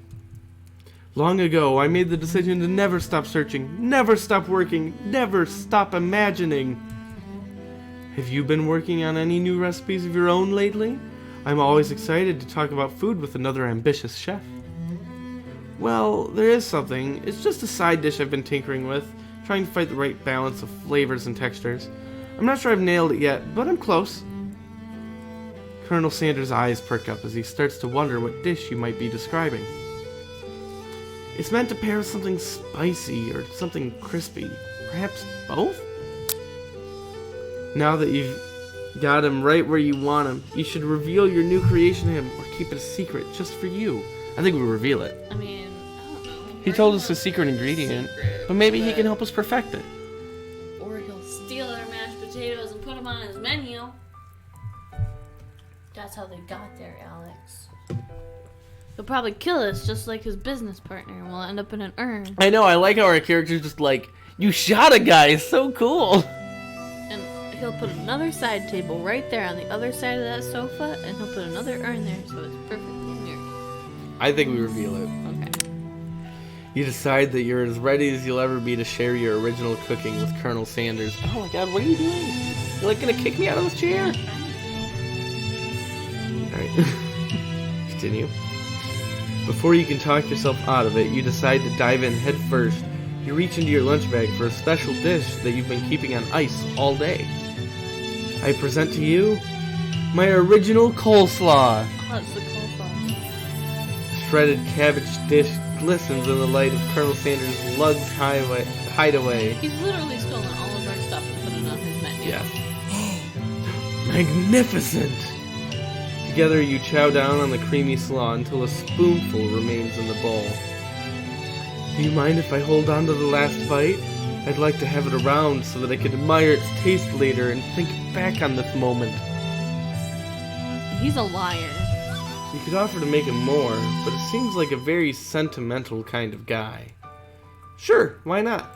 S1: Long ago, I made the decision to never stop searching, never stop working, never stop imagining. Have you been working on any new recipes of your own lately? I'm always excited to talk about food with another ambitious chef. Well, there is something. It's just a side dish I've been tinkering with, trying to find the right balance of flavors and textures. I'm not sure I've nailed it yet, but I'm close. Colonel Sanders' eyes perk up as he starts to wonder what dish you might be describing. It's meant to pair with something spicy or something crispy. Perhaps both? Now that you've got him right where you want him, you should reveal your new creation to him or keep it a secret just for you. I think we reveal it.
S2: I mean, I don't know.
S1: He told us a secret ingredient, but maybe he can help us perfect it.
S2: Or he'll steal our mashed potatoes and put them on his menu. That's how they got there, Alex. He'll probably kill us just like his business partner, and we'll end up in an urn.
S1: I know, I like how our character's just like, you shot a guy, it's so cool.
S2: And he'll put another side table right there on the other side of that sofa, and he'll put another urn there, so it's perfectly mirrored.
S1: I think we reveal it.
S2: Okay.
S1: You decide that you're as ready as you'll ever be to share your original cooking with Colonel Sanders. Oh my god, what are you doing? You're like gonna kick me out of this chair? Alright. Continue. Before you can talk yourself out of it, you decide to dive in head first. You reach into your lunch bag for a special dish that you've been keeping on ice all day. I present to you my original coleslaw.
S2: Oh, it's the coleslaw.
S1: Shredded cabbage dish glistens in the light of Colonel Sanders' Lug's hideaway.
S2: He's literally stolen all of our stuff and put it on his menu.
S1: Yeah. Magnificent! Together you chow down on the creamy slaw until a spoonful remains in the bowl. Do you mind if I hold on to the last bite? I'd like to have it around so that I could admire its taste later and think back on this moment.
S2: He's a liar.
S1: You could offer to make him more, but it seems like a very sentimental kind of guy. Sure, why not?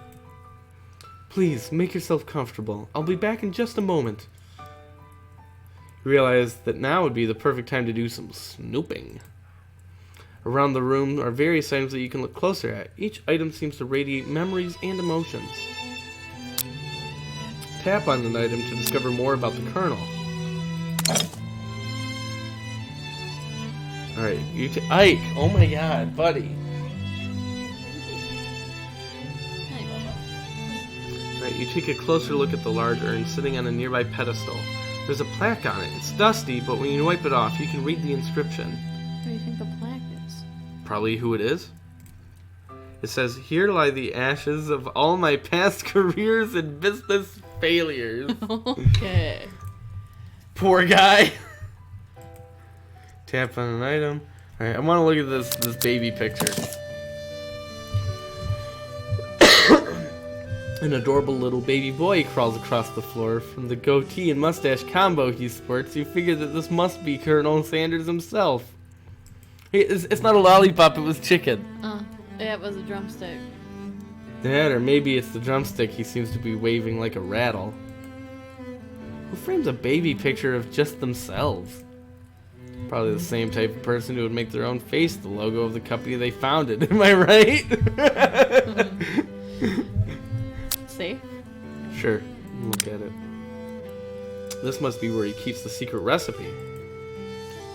S1: Please, make yourself comfortable. I'll be back in just a moment. You realize that now would be the perfect time to do some snooping. Around the room are various items that you can look closer at. Each item seems to radiate memories and emotions. Tap on an item to discover more about the Colonel. Alright, Ike! Oh my god, buddy! Alright, you take a closer look at the large urn sitting on a nearby pedestal. There's a plaque on it. It's dusty, but when you wipe it off, you can read the inscription.
S2: What do you think the plaque is?
S1: Probably who it is. It says, "Here lie the ashes of all my past careers and business failures."
S2: Okay.
S1: Poor guy. Tap on an item. Alright, I want to look at this baby picture. An adorable little baby boy crawls across the floor. From the goatee and mustache combo he sports, you figure that this must be Colonel Sanders himself. Hey, it's not a lollipop, it was chicken.
S2: Yeah, it was a drumstick.
S1: That, or maybe it's the drumstick he seems to be waving like a rattle. Who frames a baby picture of just themselves? Probably the same type of person who would make their own face the logo of the company they founded. Am I right?
S2: See?
S1: Sure. Look at it. This must be where he keeps the secret recipe.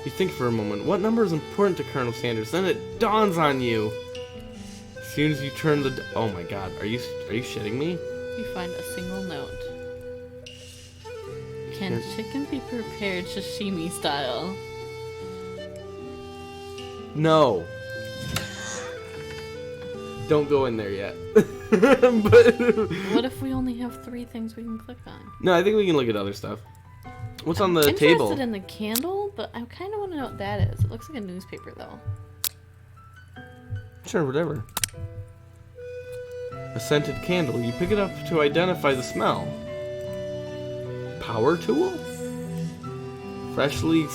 S1: You think for a moment, what number is important to Colonel Sanders? Then it dawns on you. As soon as you turn the... Oh my god, are you shitting me?
S2: You find a single note. Can chicken be prepared sashimi style?
S1: No. Don't go in there yet. But
S2: What if we only have 3 things we can click on?
S1: no, I think we can look at other stuff. What's on the
S2: I'm
S1: table?
S2: interested in the candle, but I kind of want to know what that is. It looks like a newspaper, though.
S1: Sure, whatever. A scented candle. You pick it up to identify the smell. Power tool? Freshly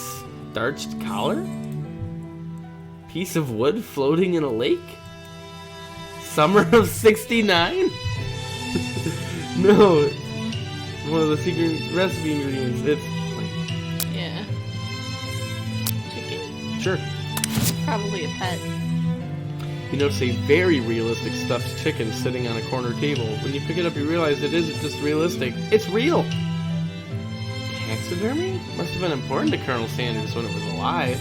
S1: starched collar? Piece of wood floating in a lake? Summer of '69? No. One of the secret recipe ingredients. It's
S2: Yeah.
S1: Sure.
S2: Probably a pet.
S1: You notice a very realistic stuffed chicken sitting on a corner table. When you pick it up, you realize it isn't just realistic. It's real! Taxidermy? Must have been important to Colonel Sanders when it was alive.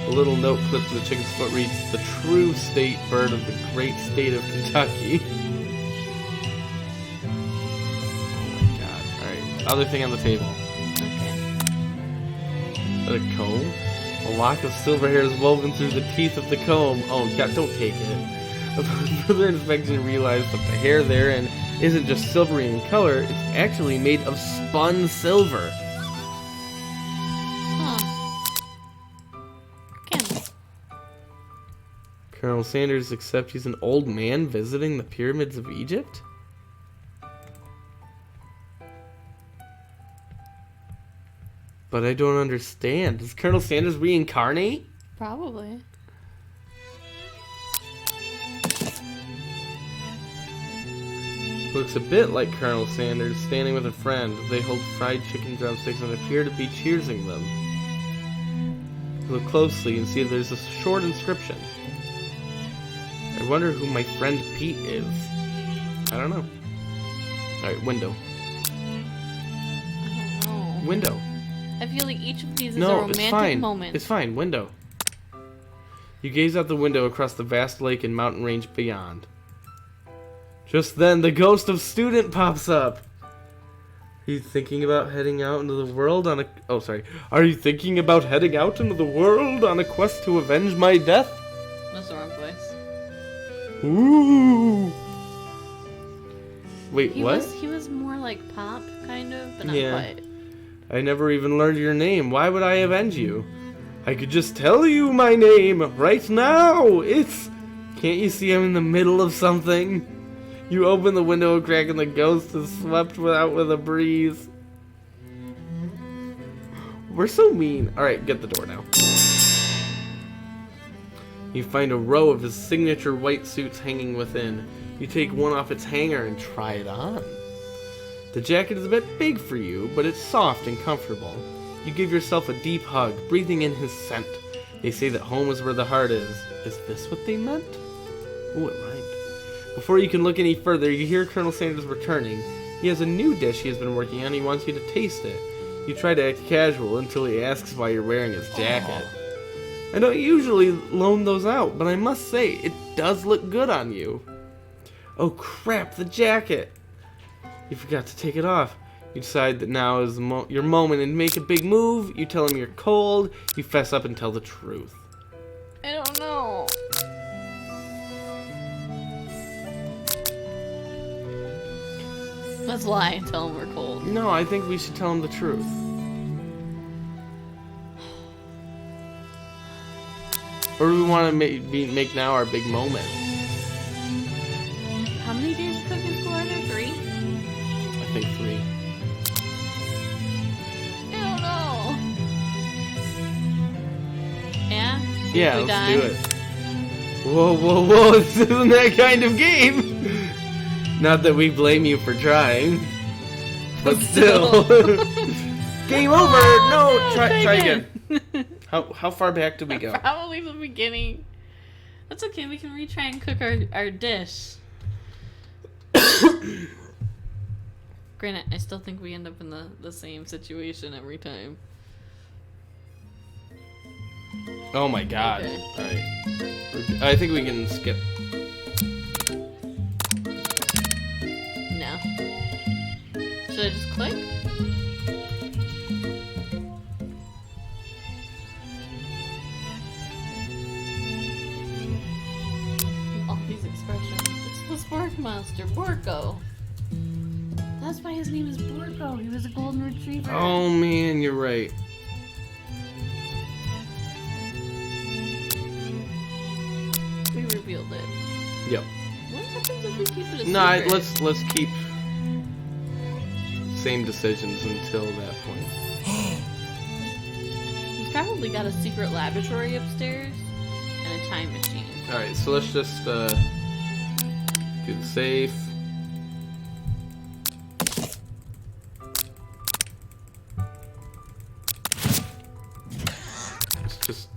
S1: A little note clipped to the chicken's foot reads, "The true state bird of the great state of Kentucky." Oh my god. Alright, other thing on the table.
S2: Okay.
S1: Is that a comb? A lock of silver hair is woven through the teeth of the comb. Oh god, don't take it. Upon further inspection, you realize that the hair therein isn't just silvery in color, it's actually made of spun silver. Colonel Sanders, except he's an old man visiting the pyramids of Egypt? But I don't understand. Does Colonel Sanders reincarnate?
S2: Probably.
S1: Looks a bit like Colonel Sanders standing with a friend. They hold fried chicken drumsticks and appear to be cheersing them. Look closely and see there's a short inscription. I wonder who my friend Pete is. I don't know. Alright, window.
S2: I don't know.
S1: Window.
S2: I feel like each of these is a
S1: No,
S2: romantic
S1: it's fine.
S2: moment.
S1: It's fine. Window. You gaze out the window across the vast lake and mountain range beyond. Just then, the ghost of student pops up. Are you thinking about heading out into the world on a... Oh, sorry. Are you thinking about heading out into the world on a quest to avenge my death?
S2: That's the wrong place.
S1: Ooh. Wait, what?
S2: He was more like Pop, kind of, but not
S1: Yeah.
S2: quite.
S1: I never even learned your name. Why would I avenge you? I could just tell you my name right now. It's... Can't you see I'm in the middle of something? You open the window a crack and the ghost is swept out with a breeze. We're so mean. Alright, get the door now. You find a row of his signature white suits hanging within. You take one off its hanger and try it on. The jacket is a bit big for you, but it's soft and comfortable. You give yourself a deep hug, breathing in his scent. They say that home is where the heart is. Is this what they meant? Ooh, it rhymed. Before you can look any further, you hear Colonel Sanders returning. He has a new dish he has been working on. He wants you to taste it. You try to act casual until he asks why you're wearing his jacket. I don't usually loan those out, but I must say, it does look good on you. Oh crap, the jacket! You forgot to take it off. You decide that now is your moment and make a big move. You tell him you're cold. You fess up and tell the truth.
S2: I don't know. Let's lie and tell him we're cold.
S1: No, I think we should tell him the truth. Or do we want to make now our big moment?
S2: How many days of cooking school are there? 3?
S1: I think 3.
S2: I don't know. Yeah?
S1: Yeah,
S2: If we
S1: let's
S2: die?
S1: do it. Whoa, whoa, whoa, this isn't that kind of game! Not that we blame you for trying. But still. Game over! No, try again. How far back do we go?
S2: Probably the beginning. That's okay, we can retry and cook our dish. Granted, I still think we end up in the same situation every time.
S1: Oh my god.
S2: Okay.
S1: Alright. I think we can skip.
S2: No. Should I just click? All these expressions. It's the Spark Monster, Borko. That's why his name is Borko. He was a golden retriever.
S1: Oh man, you're right.
S2: We revealed it.
S1: Yep.
S2: What happens if we keep it a secret?
S1: No, let's keep same decisions until that point.
S2: He's probably got a secret laboratory upstairs and a time machine.
S1: Alright, so let's just do the safe. Let's just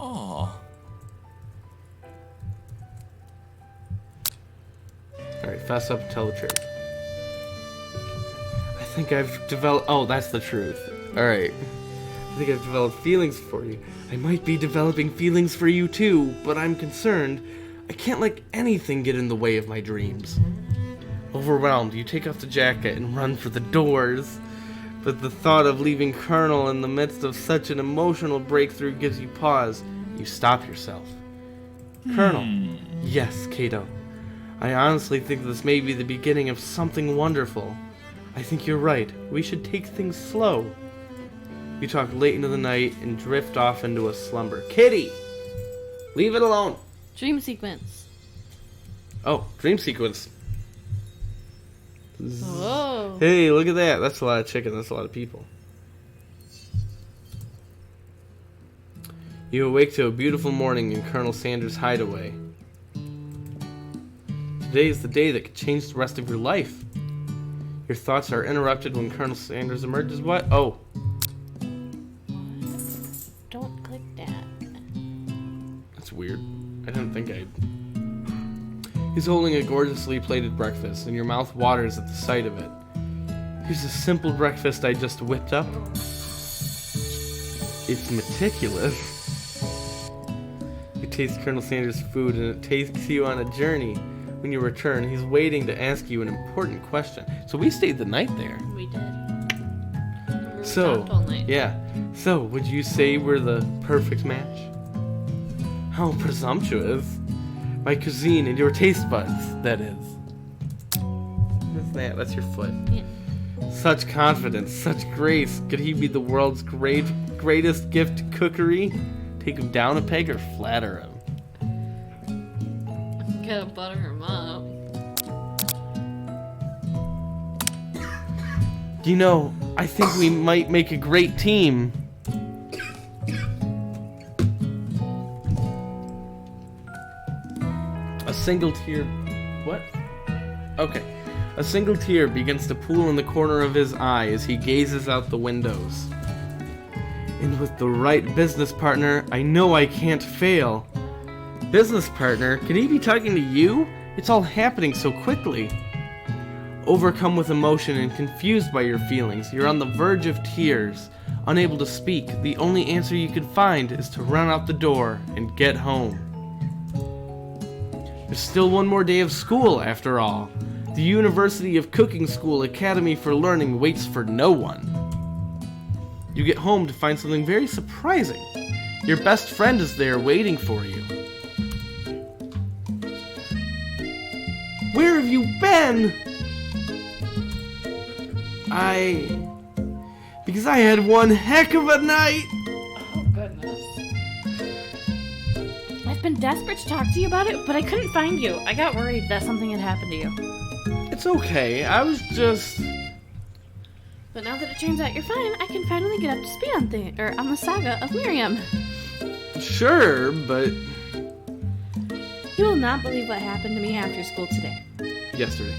S3: Aw.
S1: Alright, fess up and tell the truth. I think I've developed... Oh, that's the truth. Alright. I think I've developed feelings for you. I might be developing feelings for you too, but I'm concerned. I can't let anything get in the way of my dreams. Overwhelmed, you take off the jacket and run for the doors. But the thought of leaving Colonel in the midst of such an emotional breakthrough gives you pause. You stop yourself. Colonel. Yes, Cato. I honestly think this may be the beginning of something wonderful. I think you're right. We should take things slow. You talk late into the night and drift off into a slumber. Kitty! Leave it alone!
S2: Dream sequence.
S1: Oh, dream sequence.
S2: Whoa.
S1: Hey, look at that. That's a lot of chicken. That's a lot of people. You awake to a beautiful morning in Colonel Sanders' hideaway. Today is the day that could change the rest of your life. Your thoughts are interrupted when Colonel Sanders emerges. What? Oh.
S2: Don't click that.
S1: That's weird. I didn't think I'd... He's holding a gorgeously plated breakfast, and your mouth waters at the sight of it. Here's a simple breakfast I just whipped up. It's meticulous. You taste Colonel Sanders' food, and it takes you on a journey. When you return, he's waiting to ask you an important question. So we stayed the night there.
S2: We did. We were
S1: So,
S2: stopped all night.
S1: yeah. So, would you say we're the perfect match? How presumptuous. My cuisine and your taste buds, that is. What's that? That's your foot.
S2: Yeah.
S1: Such confidence, such grace. Could he be the world's greatest gift to cookery? Take him down a peg or flatter him?
S2: Gotta butter him up.
S1: You know, I think we might make a great team. A single tear... What? Okay. A single tear begins to pool in the corner of his eye as he gazes out the windows. And with the right business partner, I know I can't fail. Business partner? Can he be talking to you? It's all happening so quickly. Overcome with emotion and confused by your feelings, you're on the verge of tears. Unable to speak, the only answer you can find is to run out the door and get home. There's still one more day of school, after all. The University of Cooking School Academy for Learning waits for no one. You get home to find something very surprising. Your best friend is there waiting for you. Where have you been? Because I had one heck of a night.
S2: Oh, goodness. I've been desperate to talk to you about it, but I couldn't find you. I got worried that something had happened to you.
S1: It's okay. I was just...
S2: But now that it turns out you're fine, I can finally get up to speed on the saga of Miriam.
S1: Sure, but...
S2: You will not believe what happened to me after school today.
S1: Yesterday.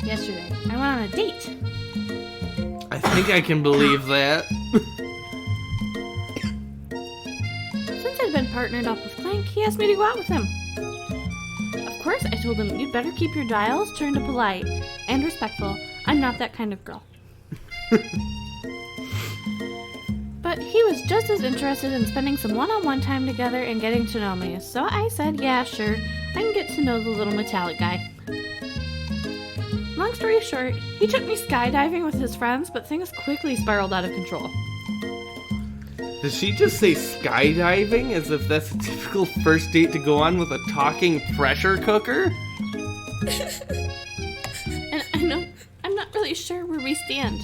S2: I went on a date.
S1: I think I can believe that.
S2: Since I'd been partnered up with Clank, he asked me to go out with him. Of course, I told him, you'd better keep your dials turned to polite and respectful. I'm not that kind of girl. But he was just as interested in spending some one-on-one time together and getting to know me, so I said, yeah, sure, I can get to know the little metallic guy. Long story short, he took me skydiving with his friends, but things quickly spiraled out of control.
S1: Did she just say skydiving as if that's a typical first date to go on with a talking pressure cooker?
S2: And I'm not really sure where we stand.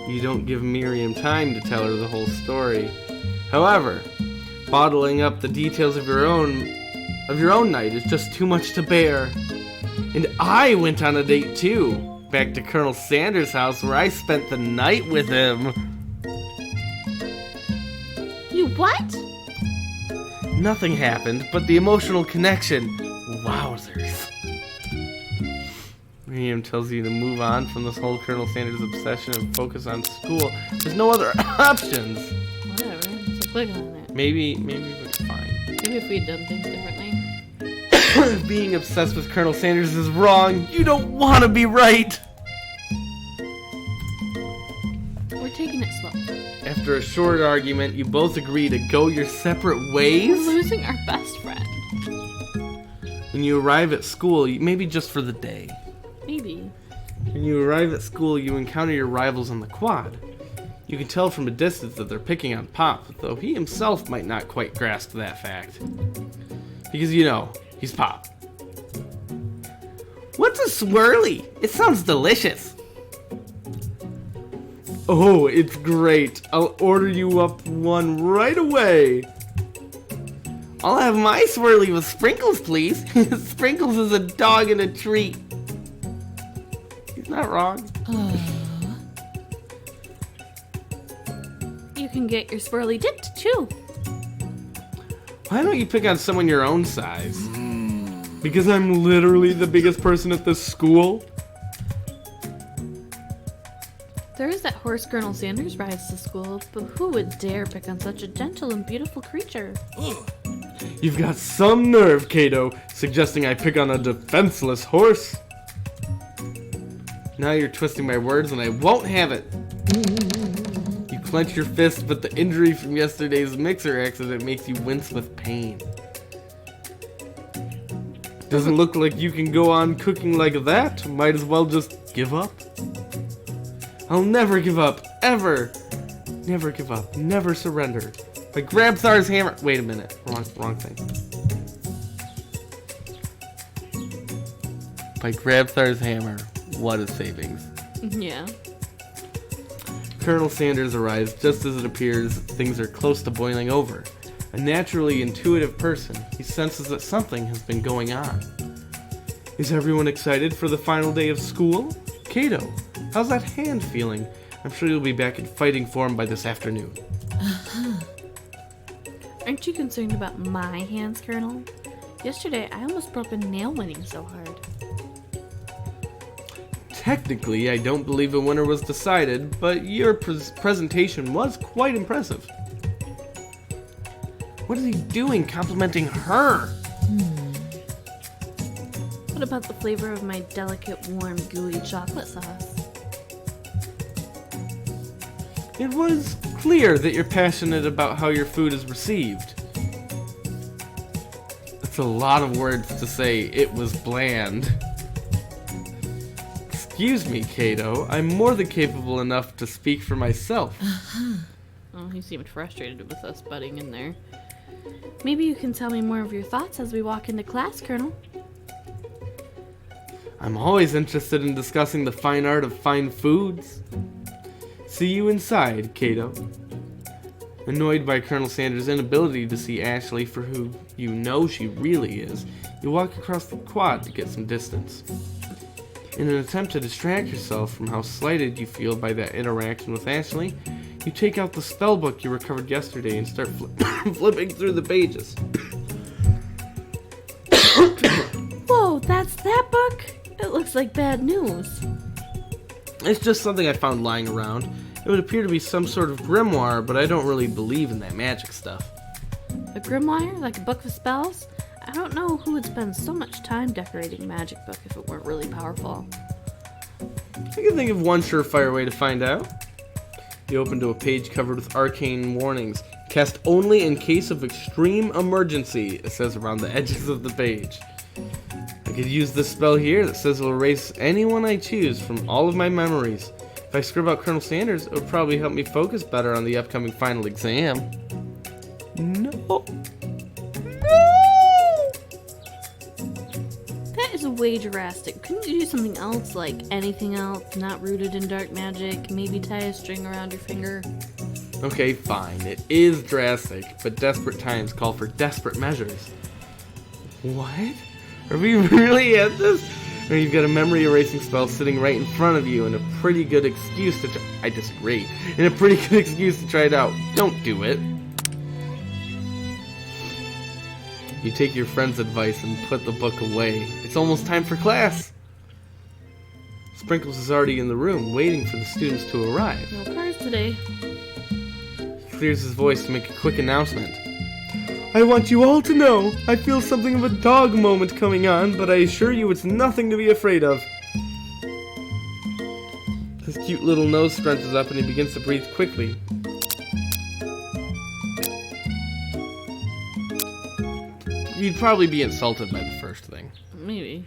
S1: You don't give Miriam time to tell her the whole story. However, bottling up the details of your own night is just too much to bear. And I went on a date too, back to Colonel Sanders' house where I spent the night with him.
S2: You what?
S1: Nothing happened, but the emotional connection. Wowzers. Miriam tells you to move on from this whole Colonel Sanders obsession and focus on school. There's no other options.
S2: Whatever, so click on it.
S1: Maybe it's fine.
S2: Maybe if we had done things differently.
S1: Being obsessed with Colonel Sanders is wrong. You don't want to be right.
S2: We're taking it slow.
S1: After a short argument, you both agree to go your separate
S2: We're
S1: ways.
S2: losing our best friend.
S1: When you arrive at school, maybe just for the day.
S2: Maybe.
S1: When you arrive at school, you encounter your rivals on the quad. You can tell from a distance that they're picking on Pop, though he himself might not quite grasp that fact. Because, he's Pop. What's a swirly? It sounds delicious. Oh, it's great. I'll order you up one right away. I'll have my swirly with sprinkles, please. Sprinkles is a dog and a treat. He's not wrong.
S2: You can get your swirly dipped too.
S1: Why don't you pick on someone your own size? Because I'm literally the biggest person at this school?
S2: There is that horse Colonel Sanders rides to school, but who would dare pick on such a gentle and beautiful creature?
S1: You've got some nerve, Kato, suggesting I pick on a defenseless horse. Now you're twisting my words and I won't have it. You clench your fist, but the injury from yesterday's mixer accident makes you wince with pain. Doesn't look like you can go on cooking like that. Might as well just give up. I'll never give up, ever. Never give up, never surrender. By Grabthar's hammer. Wait a minute, wrong thing. By Grabthar's hammer, what a savings.
S2: Yeah.
S1: Colonel Sanders arrives just as it appears things are close to boiling over. A naturally intuitive person, he senses that something has been going on. Is everyone excited for the final day of school? Kato, how's that hand feeling? I'm sure you'll be back in fighting form by this afternoon.
S2: Aren't you concerned about my hands, Colonel? Yesterday, I almost broke a nail winning so hard.
S1: Technically, I don't believe a winner was decided, but your presentation was quite impressive. What is he doing complimenting her?
S2: What about the flavor of my delicate, warm, gooey chocolate sauce?
S1: It was clear that you're passionate about how your food is received. That's a lot of words to say it was bland. Excuse me, Kato. I'm more than capable enough to speak for myself.
S2: Oh, he seemed frustrated with us butting in there. Maybe you can tell me more of your thoughts as we walk into class, Colonel.
S1: I'm always interested in discussing the fine art of fine foods. See you inside, Kato. Annoyed by Colonel Sanders' inability to see Ashley for who you know she really is, you walk across the quad to get some distance. In an attempt to distract yourself from how slighted you feel by that interaction with Ashley, you take out the spell book you recovered yesterday and start flipping through the pages.
S2: Whoa, that's that book? It looks like bad news.
S1: It's just something I found lying around. It would appear to be some sort of grimoire, but I don't really believe in that magic stuff.
S2: A grimoire? Like a book of spells? I don't know who would spend so much time decorating a magic book if it weren't really powerful.
S1: I can think of one surefire way to find out. You open to a page covered with arcane warnings. Cast only in case of extreme emergency, it says around the edges of the page. I could use this spell here that says it will erase anyone I choose from all of my memories. If I scribble out Colonel Sanders, it would probably help me focus better on the upcoming final exam. No.
S2: That is way drastic. Couldn't you do something else, like anything else, not rooted in dark magic? Maybe tie a string around your finger?
S1: Okay, fine. It is drastic, but desperate times call for desperate measures. What? Are we really at this? Or you've got a memory erasing spell sitting right in front of you and a pretty good excuse to I disagree. And a pretty good excuse to try it out. Don't do it. You take your friend's advice and put the book away. It's almost time for class. Sprinkles is already in the room, waiting for the students to arrive.
S2: No cars today.
S1: He clears his voice to make a quick announcement.
S3: I want you all to know I feel something of a dog moment coming on, but I assure you it's nothing to be afraid of. His cute little nose scrunches up and he begins to breathe quickly.
S1: You'd probably be insulted by the first thing.
S2: Maybe.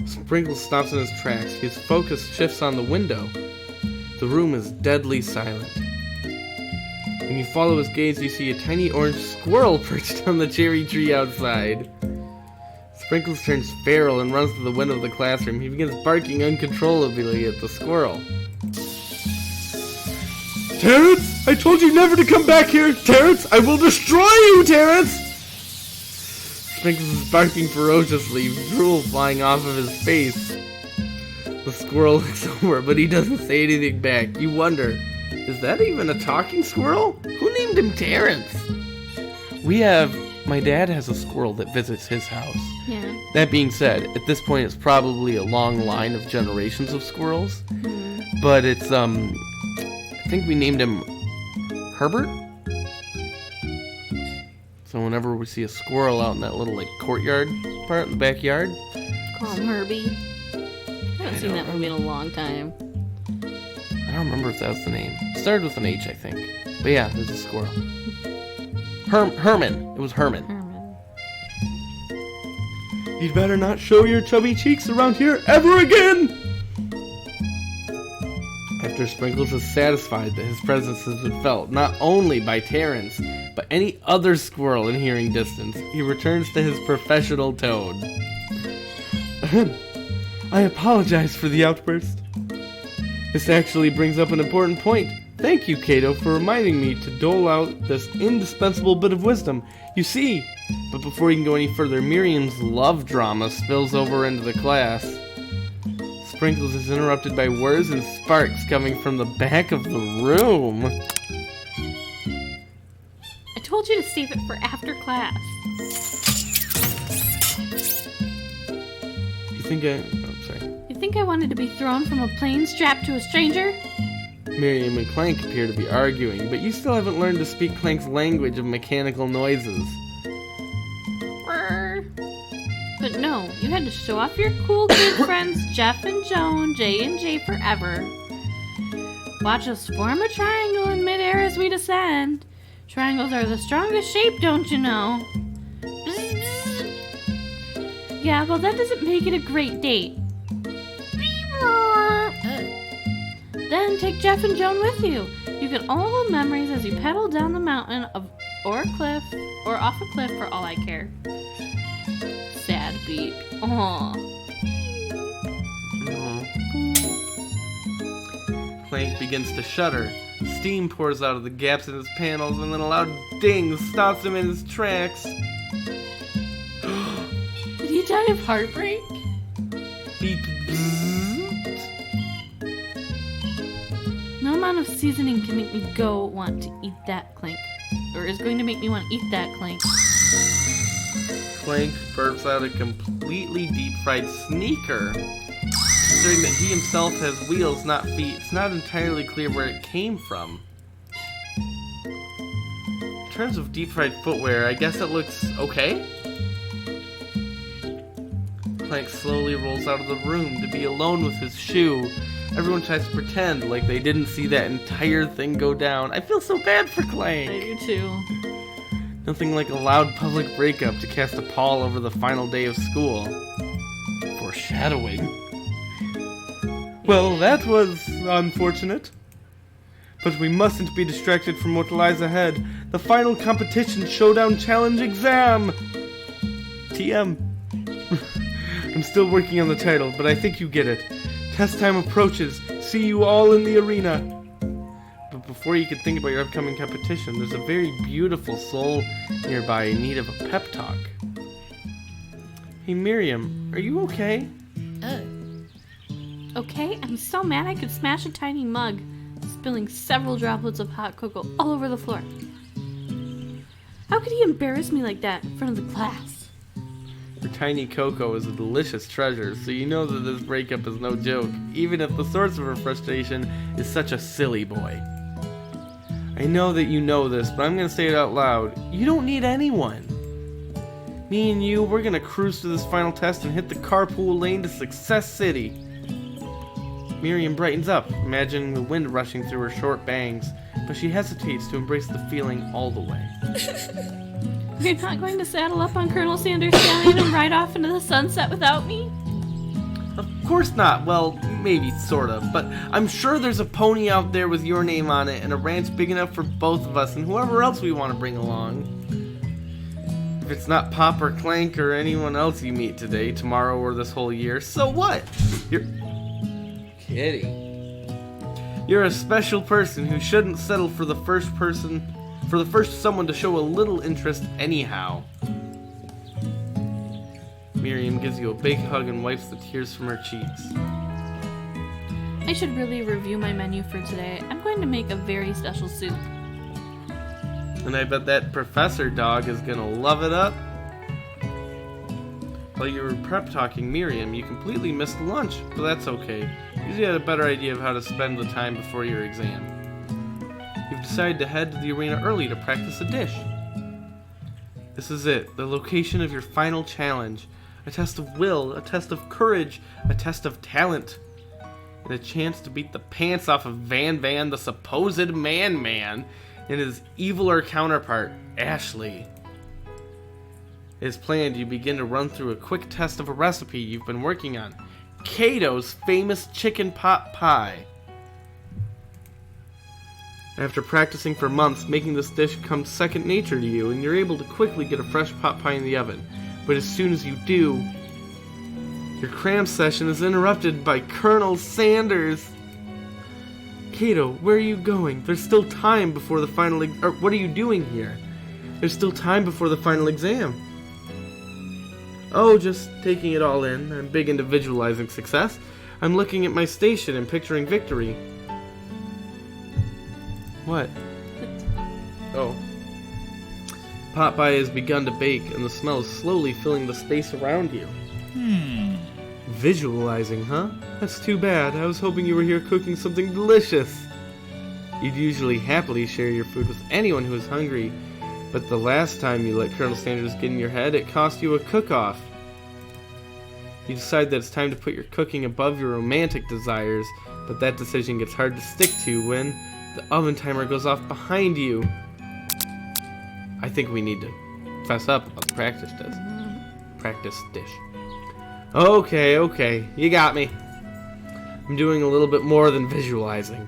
S1: Sprinkles stops in his tracks. His focus shifts on the window. The room is deadly silent. When you follow his gaze, you see a tiny orange squirrel perched on the cherry tree outside. Sprinkles turns feral and runs to the window of the classroom. He begins barking uncontrollably at the squirrel.
S3: Terrence! I told you never to come back here! Terrence! I will destroy you, Terrence!
S1: Sprinkles is barking ferociously, drool flying off of his face. The squirrel looks over, but he doesn't say anything back. You wonder, is that even a talking squirrel? Who named him Terrence? My dad has a squirrel that visits his house.
S2: Yeah.
S1: That being said, at this point it's probably a long line of generations of squirrels. But it's, I think we named him Herbert. So whenever we see a squirrel out in that little like courtyard part in the backyard,
S2: Call him Herbie. I haven't seen that movie in a long time.
S1: I don't remember if that was the name. It started with an H, I think. But yeah, there's a squirrel. Herman. It was Herman.
S3: You'd better not show your chubby cheeks around here ever again!
S1: After Sprinkles is satisfied that his presence has been felt not only by Terrence, but any other squirrel in hearing distance, he returns to his professional tone.
S3: I apologize for the outburst. This actually brings up an important point. Thank you, Cato, for reminding me to dole out this indispensable bit of wisdom. You see,
S1: But before he can go any further, Miriam's love drama spills over into the class. Sprinkles is interrupted by whirs and sparks coming from the back of the room.
S2: I told you to save it for after class.
S1: I'm
S2: You think I wanted to be thrown from a plane strapped to a stranger?
S1: Miriam and Clank appear to be arguing, but you still haven't learned to speak Clank's language of mechanical noises.
S2: But no, you had to show off your cool kid friends Jeff and Joan, J and J forever. Watch us form a triangle in midair as we descend. Triangles are the strongest shape, don't you know? Yeah, well that doesn't make it a great date. Then take Jeff and Joan with you. You can all hold memories as you pedal down the mountain or off a cliff for all I care. Sad beat. Aww.
S1: Clank begins to shudder. Steam pours out of the gaps in his panels, and then a loud ding stops him in his tracks.
S2: Did he die of heartbreak?
S1: Beep.
S2: No amount of seasoning can make me want to eat that, Clank. Or is going to make me want to eat that, Clank.
S1: Clank burps out a completely deep-fried sneaker. Considering that he himself has wheels, not feet, it's not entirely clear where it came from. In terms of deep-fried footwear, I guess it looks okay? Clank slowly rolls out of the room to be alone with his shoe. Everyone tries to pretend like they didn't see that entire thing go down. I feel so bad for Clank.
S2: I do too.
S1: Nothing like a loud public breakup to cast a pall over the final day of school. Foreshadowing.
S3: Well, that was unfortunate. But we mustn't be distracted from what lies ahead. The final competition showdown challenge exam! TM. I'm still working on the title, but I think you get it. Test time approaches. See you all in the arena. But before you can think about your upcoming competition, there's a very beautiful soul nearby in need of a pep talk. Hey Miriam, are you okay?
S2: Okay, I'm so mad I could smash a tiny mug, spilling several droplets of hot cocoa all over the floor. How could he embarrass me like that in front of the class?
S1: Your tiny Coco is a delicious treasure, so you know that this breakup is no joke, even if the source of her frustration is such a silly boy.
S3: I know that you know this, but I'm gonna say it out loud. You don't need anyone. Me and you, we're gonna cruise to this final test and hit the carpool lane to Success City. Miriam brightens up, imagining the wind rushing through her short bangs, but she hesitates to embrace the feeling all the way.
S2: You're not going to saddle up on Colonel Sanders' stallion and ride off into the sunset without me?
S3: Of course not. Well, maybe, sort of. But I'm sure there's a pony out there with your name on it and a ranch big enough for both of us and whoever else we want to bring along. If it's not Pop or Clank or anyone else you meet today, tomorrow, or this whole year, so what?
S1: Kitty.
S3: You're a special person who shouldn't settle for the first someone to show a little interest anyhow. Miriam gives you a big hug and wipes the tears from her cheeks.
S2: I should really review my menu for today. I'm going to make a very special soup.
S3: And I bet that professor dog is gonna love it up. While you were prep talking Miriam, you completely missed lunch, but that's okay. You had a better idea of how to spend the time before your exam. You've decided to head to the arena early to practice a dish. This is it, the location of your final challenge. A test of will, a test of courage, a test of talent, and a chance to beat the pants off of Van Van, the supposed man, and his eviler counterpart, Ashley. As planned, you begin to run through a quick test of a recipe you've been working on, Cato's famous chicken pot pie. After practicing for months, making this dish comes second nature to you, and you're able to quickly get a fresh pot pie in the oven. But as soon as you do, your cram session is interrupted by Colonel Sanders. Cato, where are you going? There's still time before the final what are you doing here? There's still time before the final exam. Oh, just taking it all in. I'm big into visualizing success. I'm looking at my station and picturing victory. What? Oh. Pot pie has begun to bake, and the smell is slowly filling the space around you. Visualizing, huh? That's too bad. I was hoping you were here cooking something delicious. You'd usually happily share your food with anyone who is hungry, but the last time you let Colonel Sanders get in your head, it cost you a cook-off. You decide that it's time to put your cooking above your romantic desires, but that decision gets hard to stick to when the oven timer goes off behind you. I think we need to fess up about the practice dish. Okay, you got me. I'm doing a little bit more than visualizing.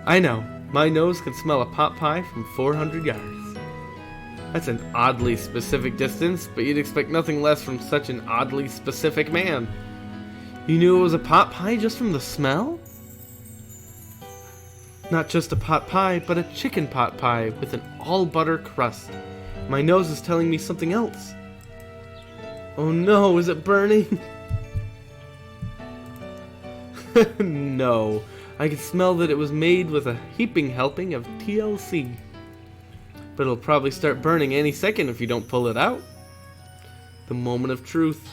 S3: I know, my nose can smell a pot pie from 400 yards. That's an oddly specific distance, but you'd expect nothing less from such an oddly specific man. You knew it was a pot pie just from the smell? Not just a pot pie, but a chicken pot pie with an all-butter crust. My nose is telling me something else. Oh no, is it burning? No, I can smell that it was made with a heaping helping of TLC. But it'll probably start burning any second if you don't pull it out. The moment of truth.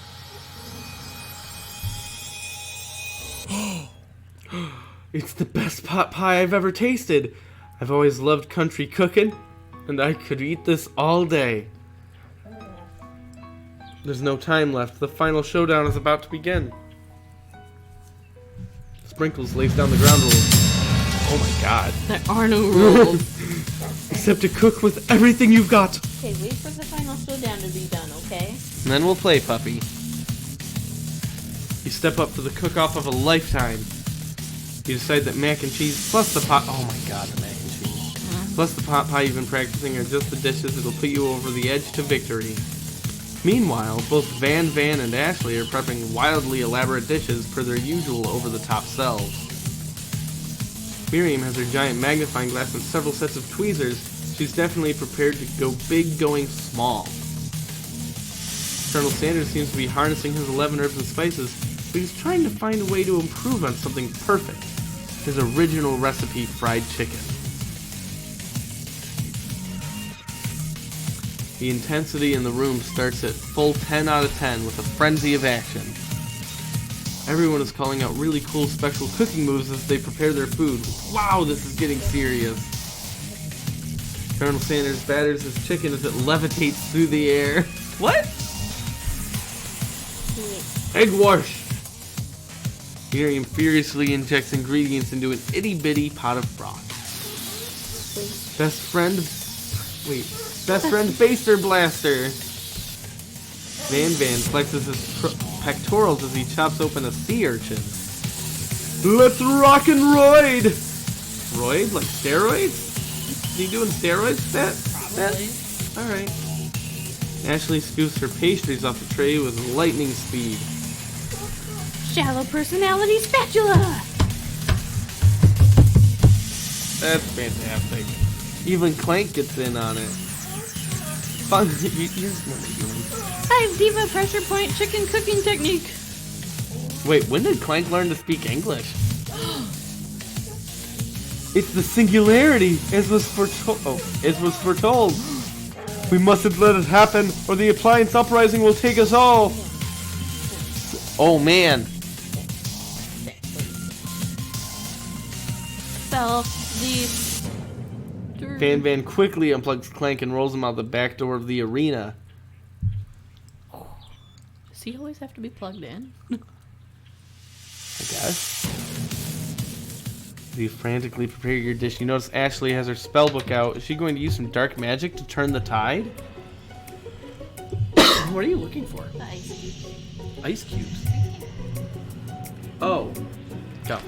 S3: It's the best pot pie I've ever tasted. I've always loved country cooking, and I could eat this all day. There's no time left. The final showdown is about to begin. Sprinkles lays down the ground rules. Oh my god.
S2: There are no rules.
S3: Except to cook with everything you've got.
S2: Okay, wait for the final showdown to be done, okay?
S1: And then we'll play, puppy.
S3: You step up for the cook-off of a lifetime. You decide that mac and cheese plus the pot... Oh my god, the mac and cheese. Plus the pot pie you've been practicing are just the dishes that'll put you over the edge to victory. Meanwhile, both Van Van and Ashley are prepping wildly elaborate dishes per their usual over-the-top selves. Miriam has her giant magnifying glass and several sets of tweezers. She's definitely prepared to go big going small. Colonel Sanders seems to be harnessing his 11 herbs and spices, but he's trying to find a way to improve on something perfect. His original recipe fried chicken. The intensity in the room starts at full 10 out of 10 with a frenzy of action. Everyone is calling out really cool special cooking moves as they prepare their food. Wow, this is getting serious.
S1: Colonel Sanders batters his chicken as it levitates through the air. What? Egg wash! Miriam furiously injects ingredients into an itty-bitty pot of broth. Best friend Baster Blaster! Van flexes his pectorals as he chops open a sea urchin. Let's rock and roid! Roid? Like steroids? Is he doing steroids with that? Alright. Ashley scoops her pastries off the tray with lightning speed.
S2: Shallow personality spatula!
S1: That's fantastic. Even Clank gets in on it. Fun. You're smart.
S2: 5 Diva pressure point chicken cooking technique.
S1: Wait, when did Clank learn to speak English? It's the singularity, as was foretold. We mustn't let it happen, or the appliance uprising will take us all. Oh man. Van quickly unplugs Clank and rolls him out the back door of the arena.
S2: Does he always have to be plugged in?
S1: I guess. You frantically prepare your dish. You notice Ashley has her spellbook out. Is she going to use some dark magic to turn the tide? What are you looking for?
S2: The ice cube.
S1: Ice cubes. Oh. Go.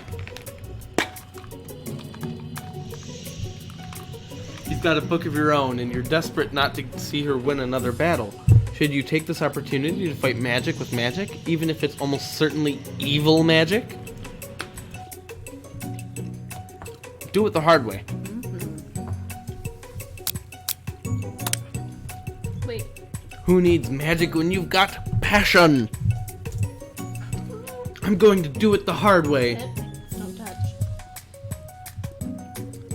S1: You've got a book of your own, and you're desperate not to see her win another battle. Should you take this opportunity to fight magic with magic, even if it's almost certainly evil magic? Do it the hard way.
S2: Wait.
S1: Who needs magic when you've got passion? I'm going to do it the hard way.
S2: Don't touch.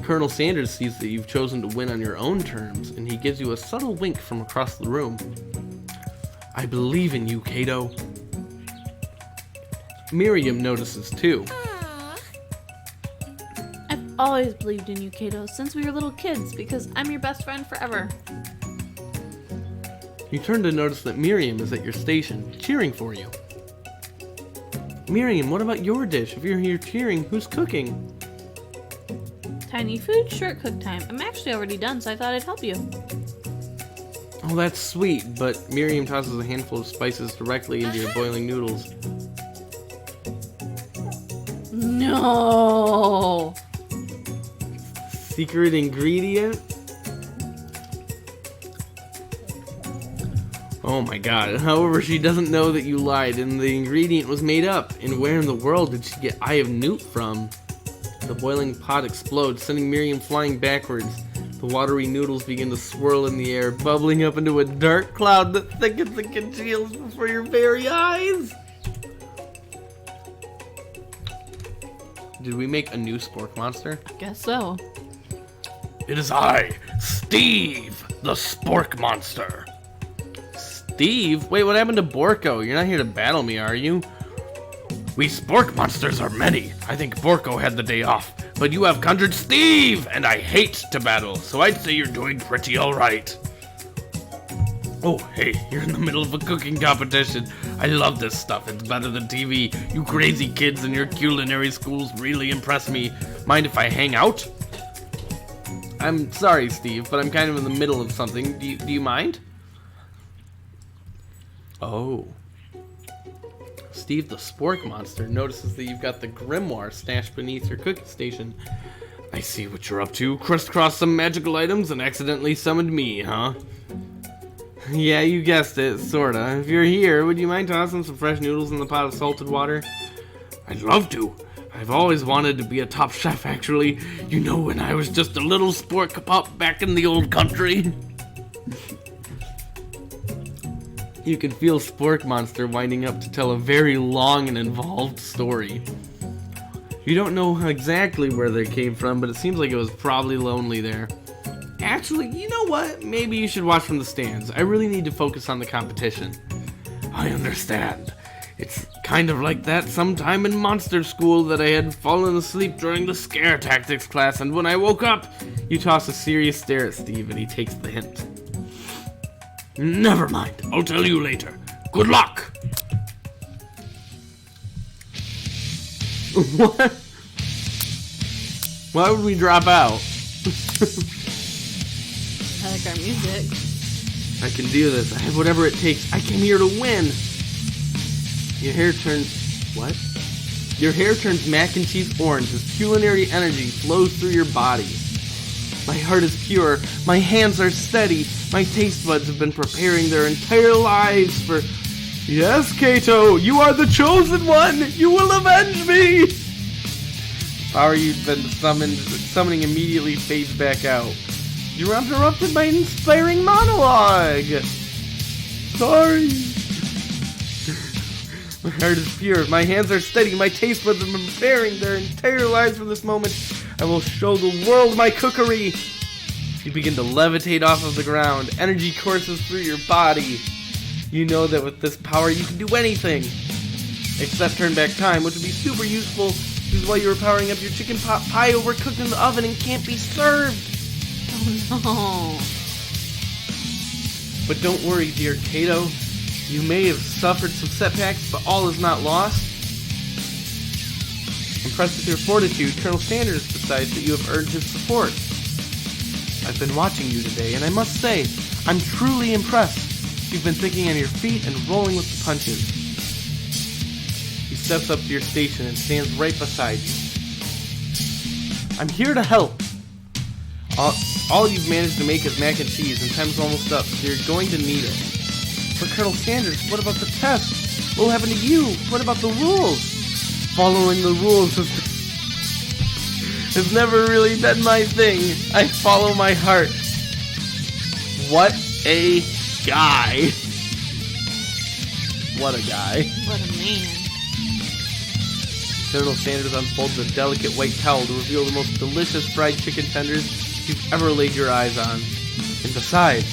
S1: Colonel Sanders sees that you've chosen to win on your own terms, and he gives you a subtle wink from across the room. I believe in you, Kato. Miriam notices too.
S2: I've always believed in you, Kato, since we were little kids, because I'm your best friend forever.
S1: You turn to notice that Miriam is at your station, cheering for you. Miriam, what about your dish? If you're here cheering, who's cooking?
S2: Tiny food, short cook time. I'm actually already done, so I thought I'd help you.
S1: Oh, that's sweet, but Miriam tosses a handful of spices directly into your boiling noodles.
S2: No!
S1: Secret ingredient? Oh my god. However, she doesn't know that you lied and the ingredient was made up. And where in the world did she get Eye of Newt from? The boiling pot explodes, sending Miriam flying backwards. The watery noodles begin to swirl in the air, bubbling up into a dark cloud that thickens and congeals before your very eyes. Did we make a new spork monster?
S2: I guess so.
S1: It is I, Steve, the spork monster. Steve? Wait, what happened to Borko? You're not here to battle me, are you? We spork monsters are many. I think Borko had the day off. But you have conjured Steve, and I hate to battle, so I'd say you're doing pretty alright. Oh, hey, you're in the middle of a cooking competition. I love this stuff. It's better than TV. You crazy kids in your culinary schools really impress me. Mind if I hang out? I'm sorry, Steve, but I'm kind of in the middle of something. Do you mind? Oh. Steve the Spork Monster notices that you've got the grimoire stashed beneath your cooking station. I see what you're up to. Crisscrossed some magical items and accidentally summoned me, huh? Yeah, you guessed it, sorta. If you're here, would you mind tossing some fresh noodles in the pot of salted water? I'd love to. I've always wanted to be a top chef, actually. You know, when I was just a little spork pup back in the old country. You can feel Spork Monster winding up to tell a very long and involved story. You don't know exactly where they came from, but it seems like it was probably lonely there. Actually, you know what? Maybe you should watch from the stands. I really need to focus on the competition. I understand. It's kind of like that sometime in monster school that I had fallen asleep during the scare tactics class, and when I woke up, you toss a serious stare at Steve, and he takes the hint. Never mind, I'll tell you later. Good luck! What? Why would we drop out?
S2: I like our music.
S1: I can do this. I have whatever it takes. I came here to win. Your hair turns... What? Your hair turns mac and cheese orange as culinary energy flows through your body. My heart is pure. My hands are steady. My taste buds have been preparing their entire lives for... Yes, Kato, you are the chosen one. You will avenge me. Power you've been summoning immediately fades back out. You're interrupted by an inspiring monologue. Sorry. My heart is pure. My hands are steady. My taste buds have been preparing their entire lives for this moment. I will show the world my cookery. You begin to levitate off of the ground. Energy courses through your body. You know that with this power you can do anything. Except turn back time, which would be super useful because while you were powering up your chicken pot pie overcooked in the oven and can't be served.
S2: Oh no.
S1: But don't worry, dear Kato. You may have suffered some setbacks, but all is not lost. Impressed with your fortitude, Colonel Sanders decides that you have earned his support. I've been watching you today, and I must say, I'm truly impressed. You've been thinking on your feet and rolling with the punches. He steps up to your station and stands right beside you. I'm here to help. All you've managed to make is mac and cheese, and time's almost up, so you're going to need it. But Colonel Sanders, what about the test? What will happen to you? What about the rules? Following the rules has never really been my thing. I follow my heart. What a guy. What a guy.
S2: What a man.
S1: Colonel Sanders unfolds a delicate white towel to reveal the most delicious fried chicken tenders you've ever laid your eyes on. And besides,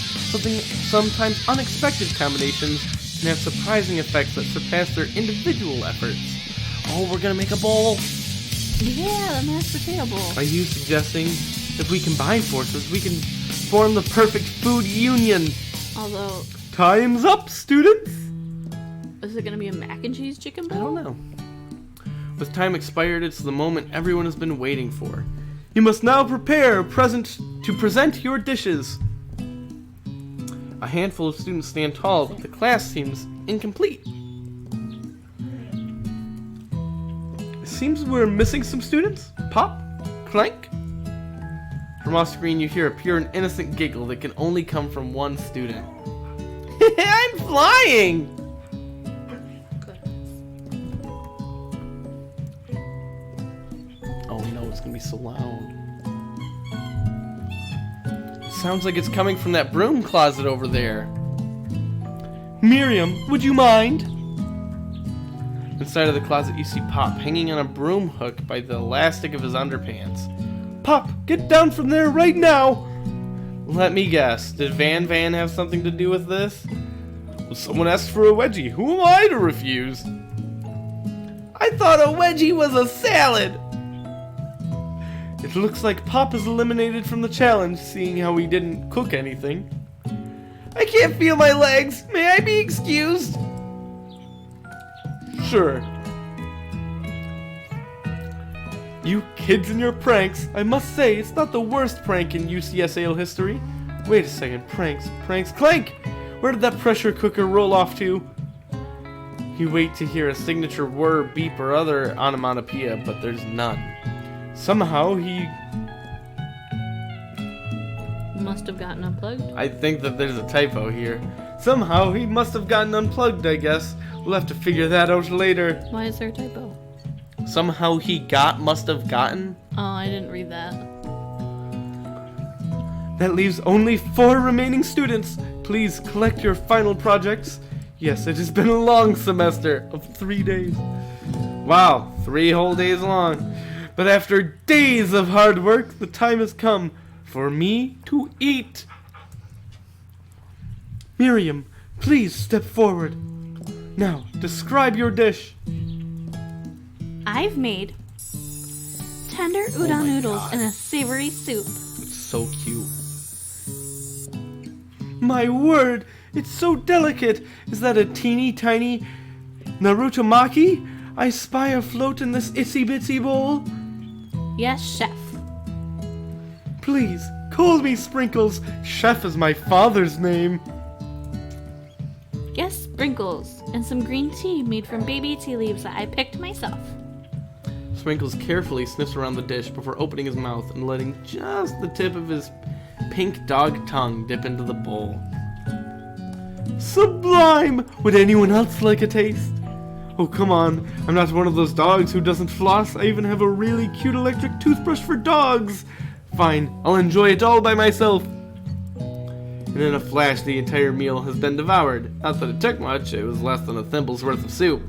S1: sometimes unexpected combinations can have surprising effects that surpass their individual efforts. Oh, we're gonna make a bowl.
S2: Yeah, the mashed potato bowl.
S1: Are you suggesting if we combine forces, we can form the perfect food union?
S2: Although...
S3: Time's up, students!
S2: Is it gonna be a mac and cheese chicken bowl?
S1: I don't know. With time expired, it's the moment everyone has been waiting for.
S3: You must now prepare to present your dishes.
S1: A handful of students stand tall, but the class seems incomplete.
S3: It seems we're missing some students. Pop? Clank?
S1: From off screen, you hear a pure and innocent giggle that can only come from one student. I'm flying! Oh no, it's gonna be so loud. Sounds like it's coming from that broom closet over there.
S3: Miriam, would you mind?
S1: Inside of the closet, you see Pop hanging on a broom hook by the elastic of his underpants.
S3: Pop, get down from there right now!
S1: Let me guess, did Van have something to do with this?
S3: Well, someone asked for a wedgie. Who am I to refuse?
S1: I thought a wedgie was a salad!
S3: It looks like Pop is eliminated from the challenge, seeing how he didn't cook anything.
S1: I can't feel my legs. May I be excused?
S3: Sure. You kids and your pranks. I must say, it's not the worst prank in UCSAO history. Wait a second. Pranks. Clank! Where did that pressure cooker roll off to? You wait to hear a signature whir, beep, or other onomatopoeia, but there's none. Somehow he
S2: Must have gotten unplugged.
S1: I think that there's a typo here.
S3: Somehow he must have gotten unplugged, I guess. We'll have to figure that out later.
S2: Why is there a typo?
S1: Somehow he must have gotten?
S2: Oh, I didn't read that.
S3: That leaves only 4 remaining students. Please collect your final projects. Yes, it has been a long semester of 3 days.
S1: Wow, 3 whole days long.
S3: But after days of hard work, the time has come for me to eat. Miriam, please step forward. Now, describe your dish.
S2: I've made tender udon noodles in a savory soup.
S1: It's so cute.
S3: My word, it's so delicate. Is that a teeny tiny Naruto maki I spy afloat in this itsy bitsy bowl?
S2: Yes, chef.
S3: Please, call me Sprinkles. Chef is my father's name.
S2: Yes, sprinkles. And some green tea made from baby tea leaves that I picked myself.
S1: Sprinkles carefully sniffs around the dish before opening his mouth and letting just the tip of his pink dog tongue dip into the bowl.
S3: Sublime! Would anyone else like a taste? Oh, come on. I'm not one of those dogs who doesn't floss. I even have a really cute electric toothbrush for dogs. Fine, I'll enjoy it all by myself. And in a flash, the entire meal has been devoured. Not that it took much, it was less than a thimble's worth of soup.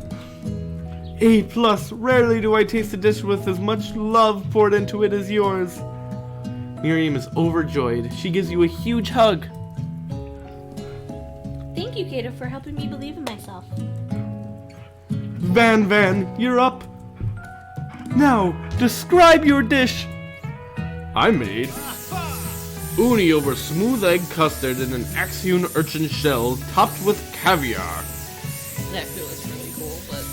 S3: A+, rarely do I taste a dish with as much love poured into it as yours. Miriam is overjoyed. She gives you a huge hug.
S2: Thank you, Kato, for helping me believe in myself.
S3: Van, you're up. Now, describe your dish.
S1: I made uni over smooth egg custard in an Axion urchin shell topped with caviar. That feels really cool, but...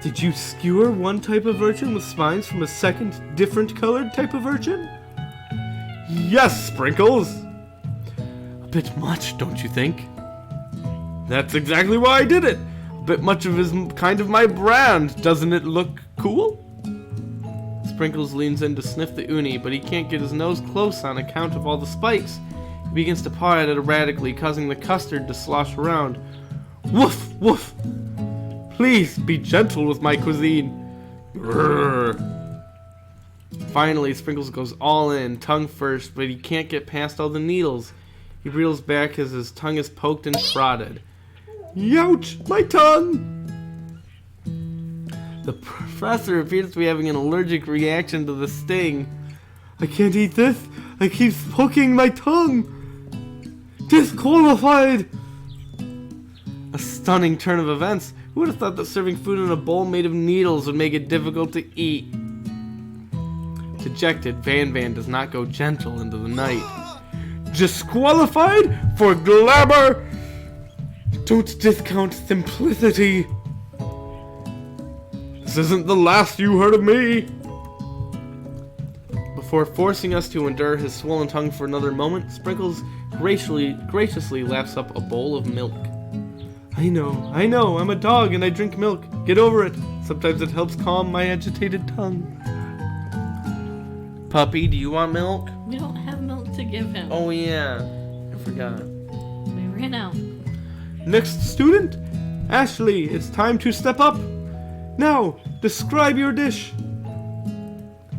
S3: Did you skewer one type of urchin with spines from a second, different colored type of urchin? Yes, Sprinkles! A bit much, don't you think? That's exactly why I did it! A bit much of is kind of my brand. Doesn't it look cool?
S1: Sprinkles leans in to sniff the uni, but he can't get his nose close on account of all the spikes. He begins to paw at it erratically, causing the custard to slosh around. Woof, woof! Please, be gentle with my cuisine. Grrr. Finally, Sprinkles goes all in, tongue first, but he can't get past all the needles. He reels back as his tongue is poked and prodded. Youch! My tongue! The professor appears to be having an allergic reaction to the sting. I can't eat this. I keep poking my tongue. Disqualified! A stunning turn of events. Who would have thought that serving food in a bowl made of needles would make it difficult to eat? Dejected, Van does not go gentle into the night. Disqualified for glamour? Don't discount simplicity. This isn't the last you heard of me. Before forcing us to endure his swollen tongue for another moment, Sprinkles graciously laps up a bowl of milk. I know, I'm a dog and I drink milk. Get over it. Sometimes it helps calm my agitated tongue. Puppy, do you want milk?
S2: We don't have milk to give him.
S1: Oh yeah, I forgot.
S2: We ran out.
S3: Next student, Ashley, it's time to step up. Now, describe your dish.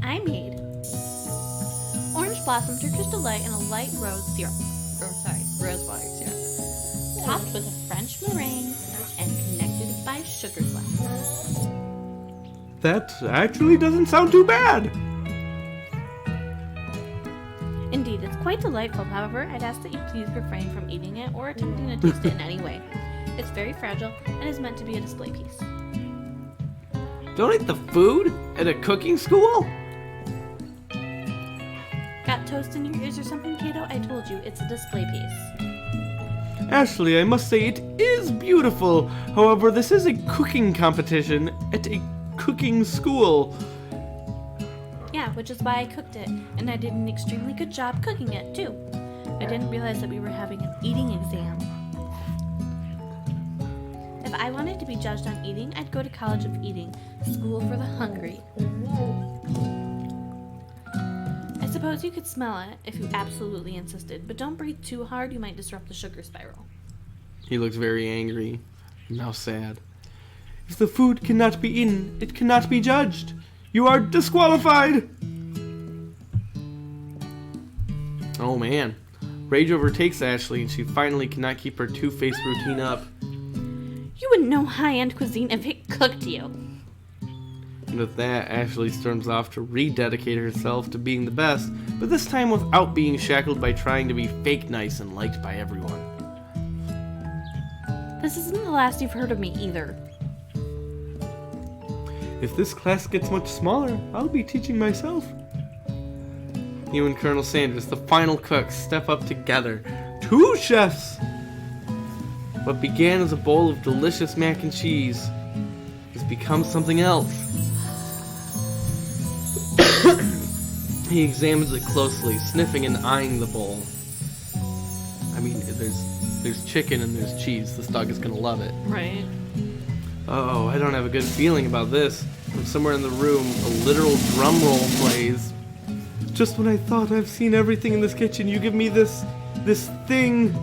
S2: I made orange blossom Turkish delight and a light rose syrup. Rose water syrup. Topped with a French meringue and connected by sugar glass.
S3: That actually doesn't sound too bad.
S2: Indeed, it's quite delightful. However, I'd ask that you please refrain from eating it or attempting to taste it in any way. It's very fragile and is meant to be a display piece.
S1: Don't eat the food at a cooking school?
S2: Got toast in your ears or something, Kato? I told you, it's a display piece.
S3: Ashley, I must say it is beautiful. However, this is a cooking competition at a cooking school.
S2: Yeah, which is why I cooked it, and I did an extremely good job cooking it, too. I didn't realize that we were having an eating exam. If I wanted to be judged on eating, I'd go to College of Eating, School for the Hungry. I suppose you could smell it if you absolutely insisted, but don't breathe too hard, you might disrupt the sugar spiral.
S1: He looks very angry, now sad.
S3: If the food cannot be eaten, it cannot be judged. You are disqualified!
S1: Oh man. Rage overtakes Ashley and she finally cannot keep her two-faced routine up.
S2: You wouldn't know high-end cuisine if it cooked you.
S1: And with that, Ashley storms off to rededicate herself to being the best, but this time without being shackled by trying to be fake nice and liked by everyone.
S2: This isn't the last you've heard of me either.
S3: If this class gets much smaller, I'll be teaching myself. You and Colonel Sanders, the final cooks, step up together. 2 chefs! What began as a bowl of delicious mac and cheese has become something else. He examines it closely, sniffing and eyeing the bowl. I mean, there's chicken and there's cheese. This dog is gonna love it.
S2: Right.
S3: Oh, I don't have a good feeling about this. From somewhere in the room, a literal drum roll plays. Just when I thought I've seen everything in this kitchen, you give me this thing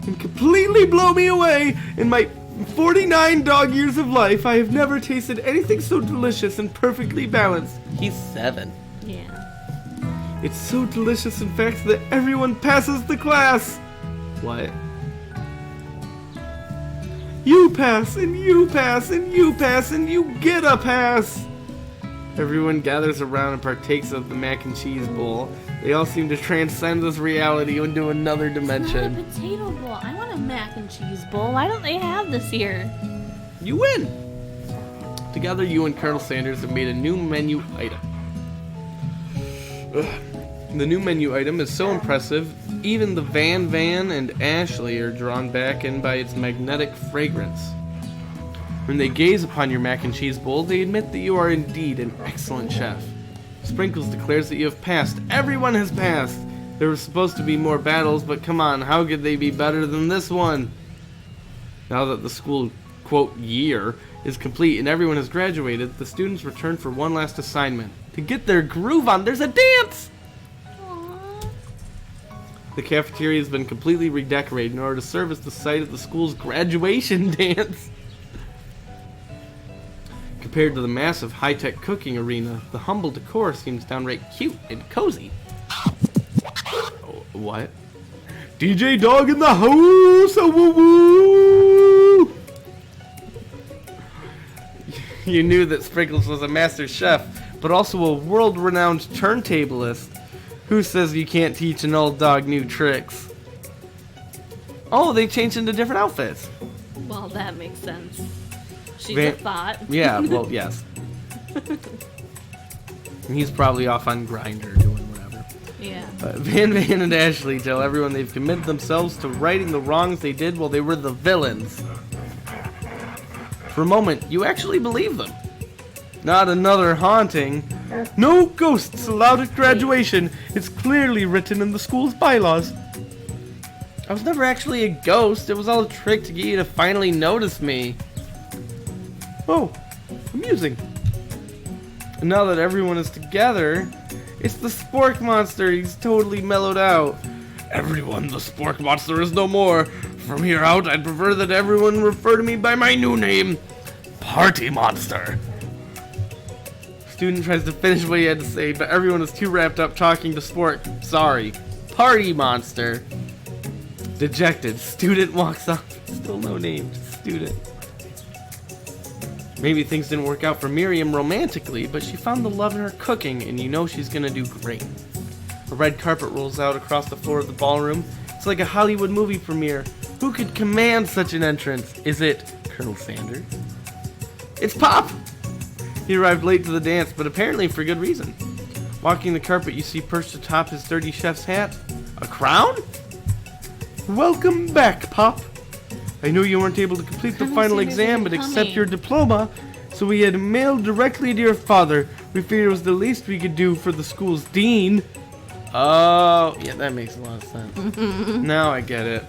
S3: and completely blow me away. In my 49 dog years of life, I have never tasted anything so delicious and perfectly balanced.
S1: He's 7.
S2: Yeah.
S3: It's so delicious, in fact, that everyone passes the class.
S1: What?
S3: You pass, and you pass, and you pass, and you get a pass. Everyone gathers around and partakes of the mac and cheese bowl. They all seem to transcend this reality into another dimension.
S2: It's not a potato bowl. I want a mac and cheese bowl. Why don't they have this here?
S1: You win! Together, you and Colonel Sanders have made a new menu item. Ugh. The new menu item is so impressive, even the Van and Ashley are drawn back in by its magnetic fragrance. When they gaze upon your mac and cheese bowl, they admit that you are indeed an excellent chef. Sprinkles declares that you have passed. Everyone has passed! There were supposed to be more battles, but come on, how could they be better than this one? Now that the school, quote, year is complete and everyone has graduated, the students return for one last assignment. To get their groove on, there's a dance!
S2: Aww.
S1: The cafeteria has been completely redecorated in order to serve as the site of the school's graduation dance. Compared to the massive high-tech cooking arena, the humble decor seems downright cute and cozy. Oh, what?
S3: DJ Dog in the house! Oh, woo woo!
S1: You knew that Sprinkles was a master chef, but also a world-renowned turntablist. Who says you can't teach an old dog new tricks? Oh, they changed into different outfits.
S2: Well, that makes sense. She's a thought.
S1: Yeah, well, yes. And he's probably off on Grindr doing whatever.
S2: Yeah.
S1: Van and Ashley tell everyone they've committed themselves to righting the wrongs they did while they were the villains. For a moment, you actually believe them. Not another haunting.
S3: No ghosts allowed at graduation. It's clearly written in the school's bylaws.
S1: I was never actually a ghost. It was all a trick to get you to finally notice me.
S3: Oh, amusing.
S1: And now that everyone is together, it's the Spork Monster. He's totally mellowed out. Everyone, the Spork Monster is no more. From here out, I'd prefer that everyone refer to me by my new name, Party Monster. Student tries to finish what he had to say, but everyone is too wrapped up talking to Spork. Sorry. Party Monster. Dejected, student walks off. Still no name, just student. Maybe things didn't work out for Miriam romantically, but she found the love in her cooking, and you know she's gonna do great. A red carpet rolls out across the floor of the ballroom. It's like a Hollywood movie premiere. Who could command such an entrance? Is it Colonel Sanders? It's Pop! He arrived late to the dance, but apparently for good reason. Walking the carpet, you see perched atop his dirty chef's hat a crown?
S3: Welcome back, Pop. I know you weren't able to complete the final exam but accept your diploma, so we had mailed directly to your father. We figured it was the least we could do for the school's dean.
S1: Oh, yeah, that makes a lot of sense. Now I get it.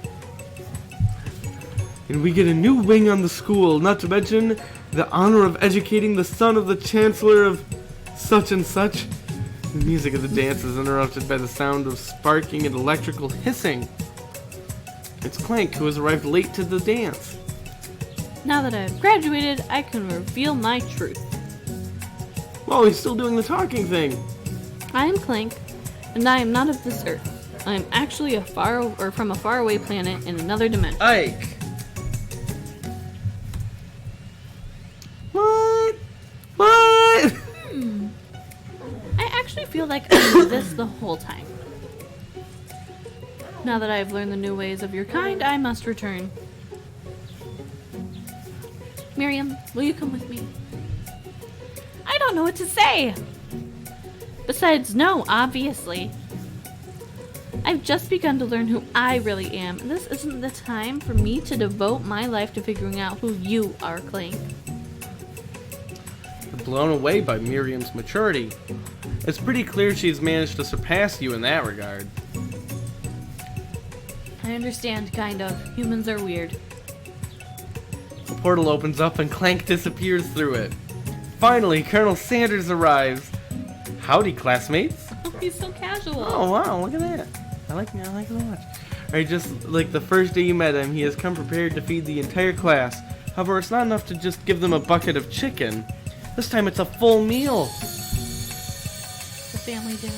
S3: And we get a new wing on the school, not to mention the honor of educating the son of the chancellor of such and such. The music of the dance is interrupted by the sound of sparking and electrical hissing. It's Clank, who has arrived late to the dance.
S2: Now that I've graduated, I can reveal my truth.
S1: Whoa, he's still doing the talking thing.
S2: I am Clank, and I am not of this earth. I am actually from a faraway planet in another dimension.
S1: Ike.
S3: What?
S2: I actually feel like I knew this the whole time. Now that I have learned the new ways of your kind, I must return. Miriam, will you come with me? I don't know what to say. Besides, no, obviously. I've just begun to learn who I really am, and this isn't the time for me to devote my life to figuring out who you are, Clank.
S3: You're blown away by Miriam's maturity. It's pretty clear she's managed to surpass you in that regard.
S2: I understand, kind of. Humans are weird.
S3: The portal opens up and Clank disappears through it. Finally, Colonel Sanders arrives. Howdy, classmates.
S2: Oh, he's so casual.
S3: Oh, wow, look at that. I like it so much. Alright, just like the first day you met him, he has come prepared to feed the entire class. However, it's not enough to just give them a bucket of chicken. This time it's a full meal.
S2: The family dinner.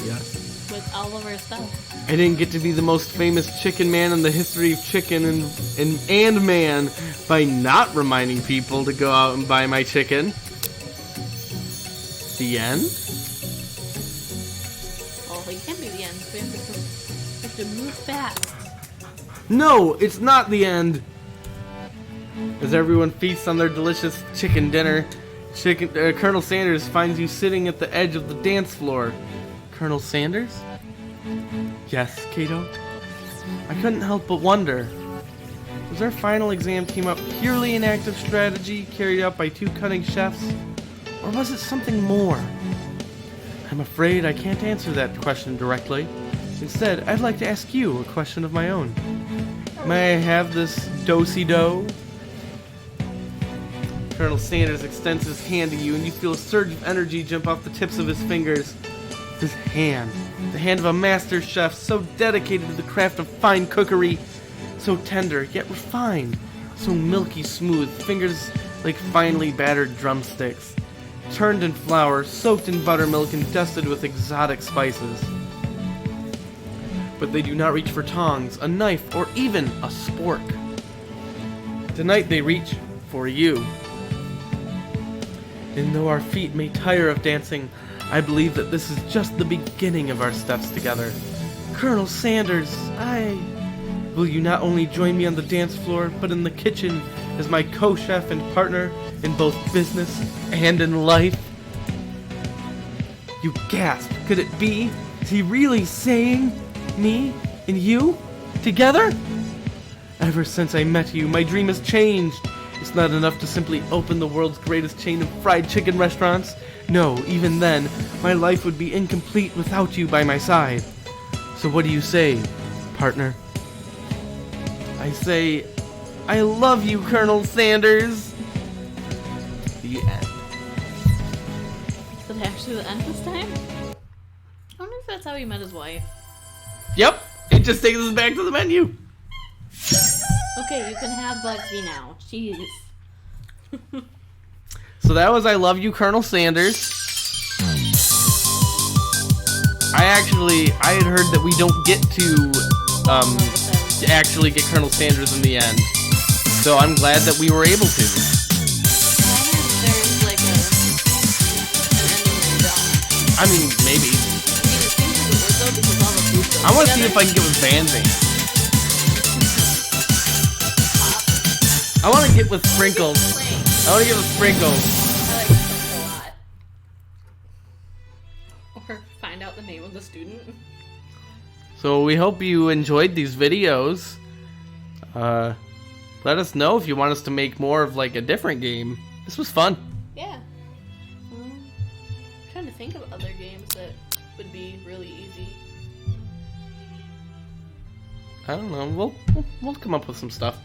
S3: Yes.
S2: With all of our stuff.
S3: I didn't get to be the most famous chicken man in the history of chicken and man by not reminding people to go out and buy my chicken. The end?
S2: Oh, it can't be the end. We have to move fast.
S3: No, it's not the end. As everyone feasts on their delicious chicken dinner, Colonel Sanders finds you sitting at the edge of the dance floor. Colonel Sanders? Yes, Cato? I couldn't help but wonder. Was our final exam team up purely an act of strategy carried out by two cunning chefs? Or was it something more? I'm afraid I can't answer that question directly. Instead, I'd like to ask you a question of my own. May I have this do-si-do? Colonel Sanders extends his hand to you and you feel a surge of energy jump off the tips of his fingers. His hand. The hand of a master chef so dedicated to the craft of fine cookery. So tender, yet refined. So milky smooth, fingers like finely battered drumsticks. Turned in flour, soaked in buttermilk, and dusted with exotic spices. But they do not reach for tongs, a knife, or even a spork. Tonight they reach for you. And though our feet may tire of dancing, I believe that this is just the beginning of our steps together. Colonel Sanders, will you not only join me on the dance floor, but in the kitchen as my co-chef and partner in both business and in life? You gasp. Could it be? Is he really saying me and you together? Ever since I met you, my dream has changed. It's not enough to simply open the world's greatest chain of fried chicken restaurants. No, even then, my life would be incomplete without you by my side. So what do you say, partner? I say, I love you, Colonel Sanders. The end.
S2: Is it actually the end this time? I wonder if that's how he met his wife.
S3: Yep, it just takes us back to the menu.
S2: Okay, you can have Bugsy now. Jeez.
S3: So that was I Love You, Colonel Sanders. I had heard that we don't get to actually get Colonel Sanders in the end. So I'm glad that we were able to.
S2: There's like an ending where you don't.
S3: I mean, maybe.
S2: It seems like it would though because all the food goes
S3: I want to see
S2: together.
S3: if I can get with Banzai. I want to get with Sprinkles. I want to get with Sprinkles.
S2: I like Sprinkles a lot. Or find out the name of the student.
S3: So we hope you enjoyed these videos. Let us know if you want us to make more of like a different game. This was fun.
S2: Yeah. I'm trying to think of other games that would be really easy.
S3: I don't know. We'll come up with some stuff.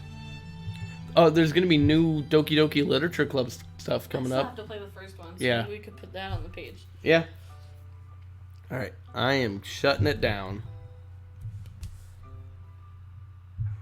S3: Oh, there's gonna be new Doki Doki Literature Club stuff coming
S2: I
S3: up.
S2: have to play the first one, so
S3: Yeah.
S2: maybe we could put that on the page.
S3: Yeah. All right. I am shutting it down.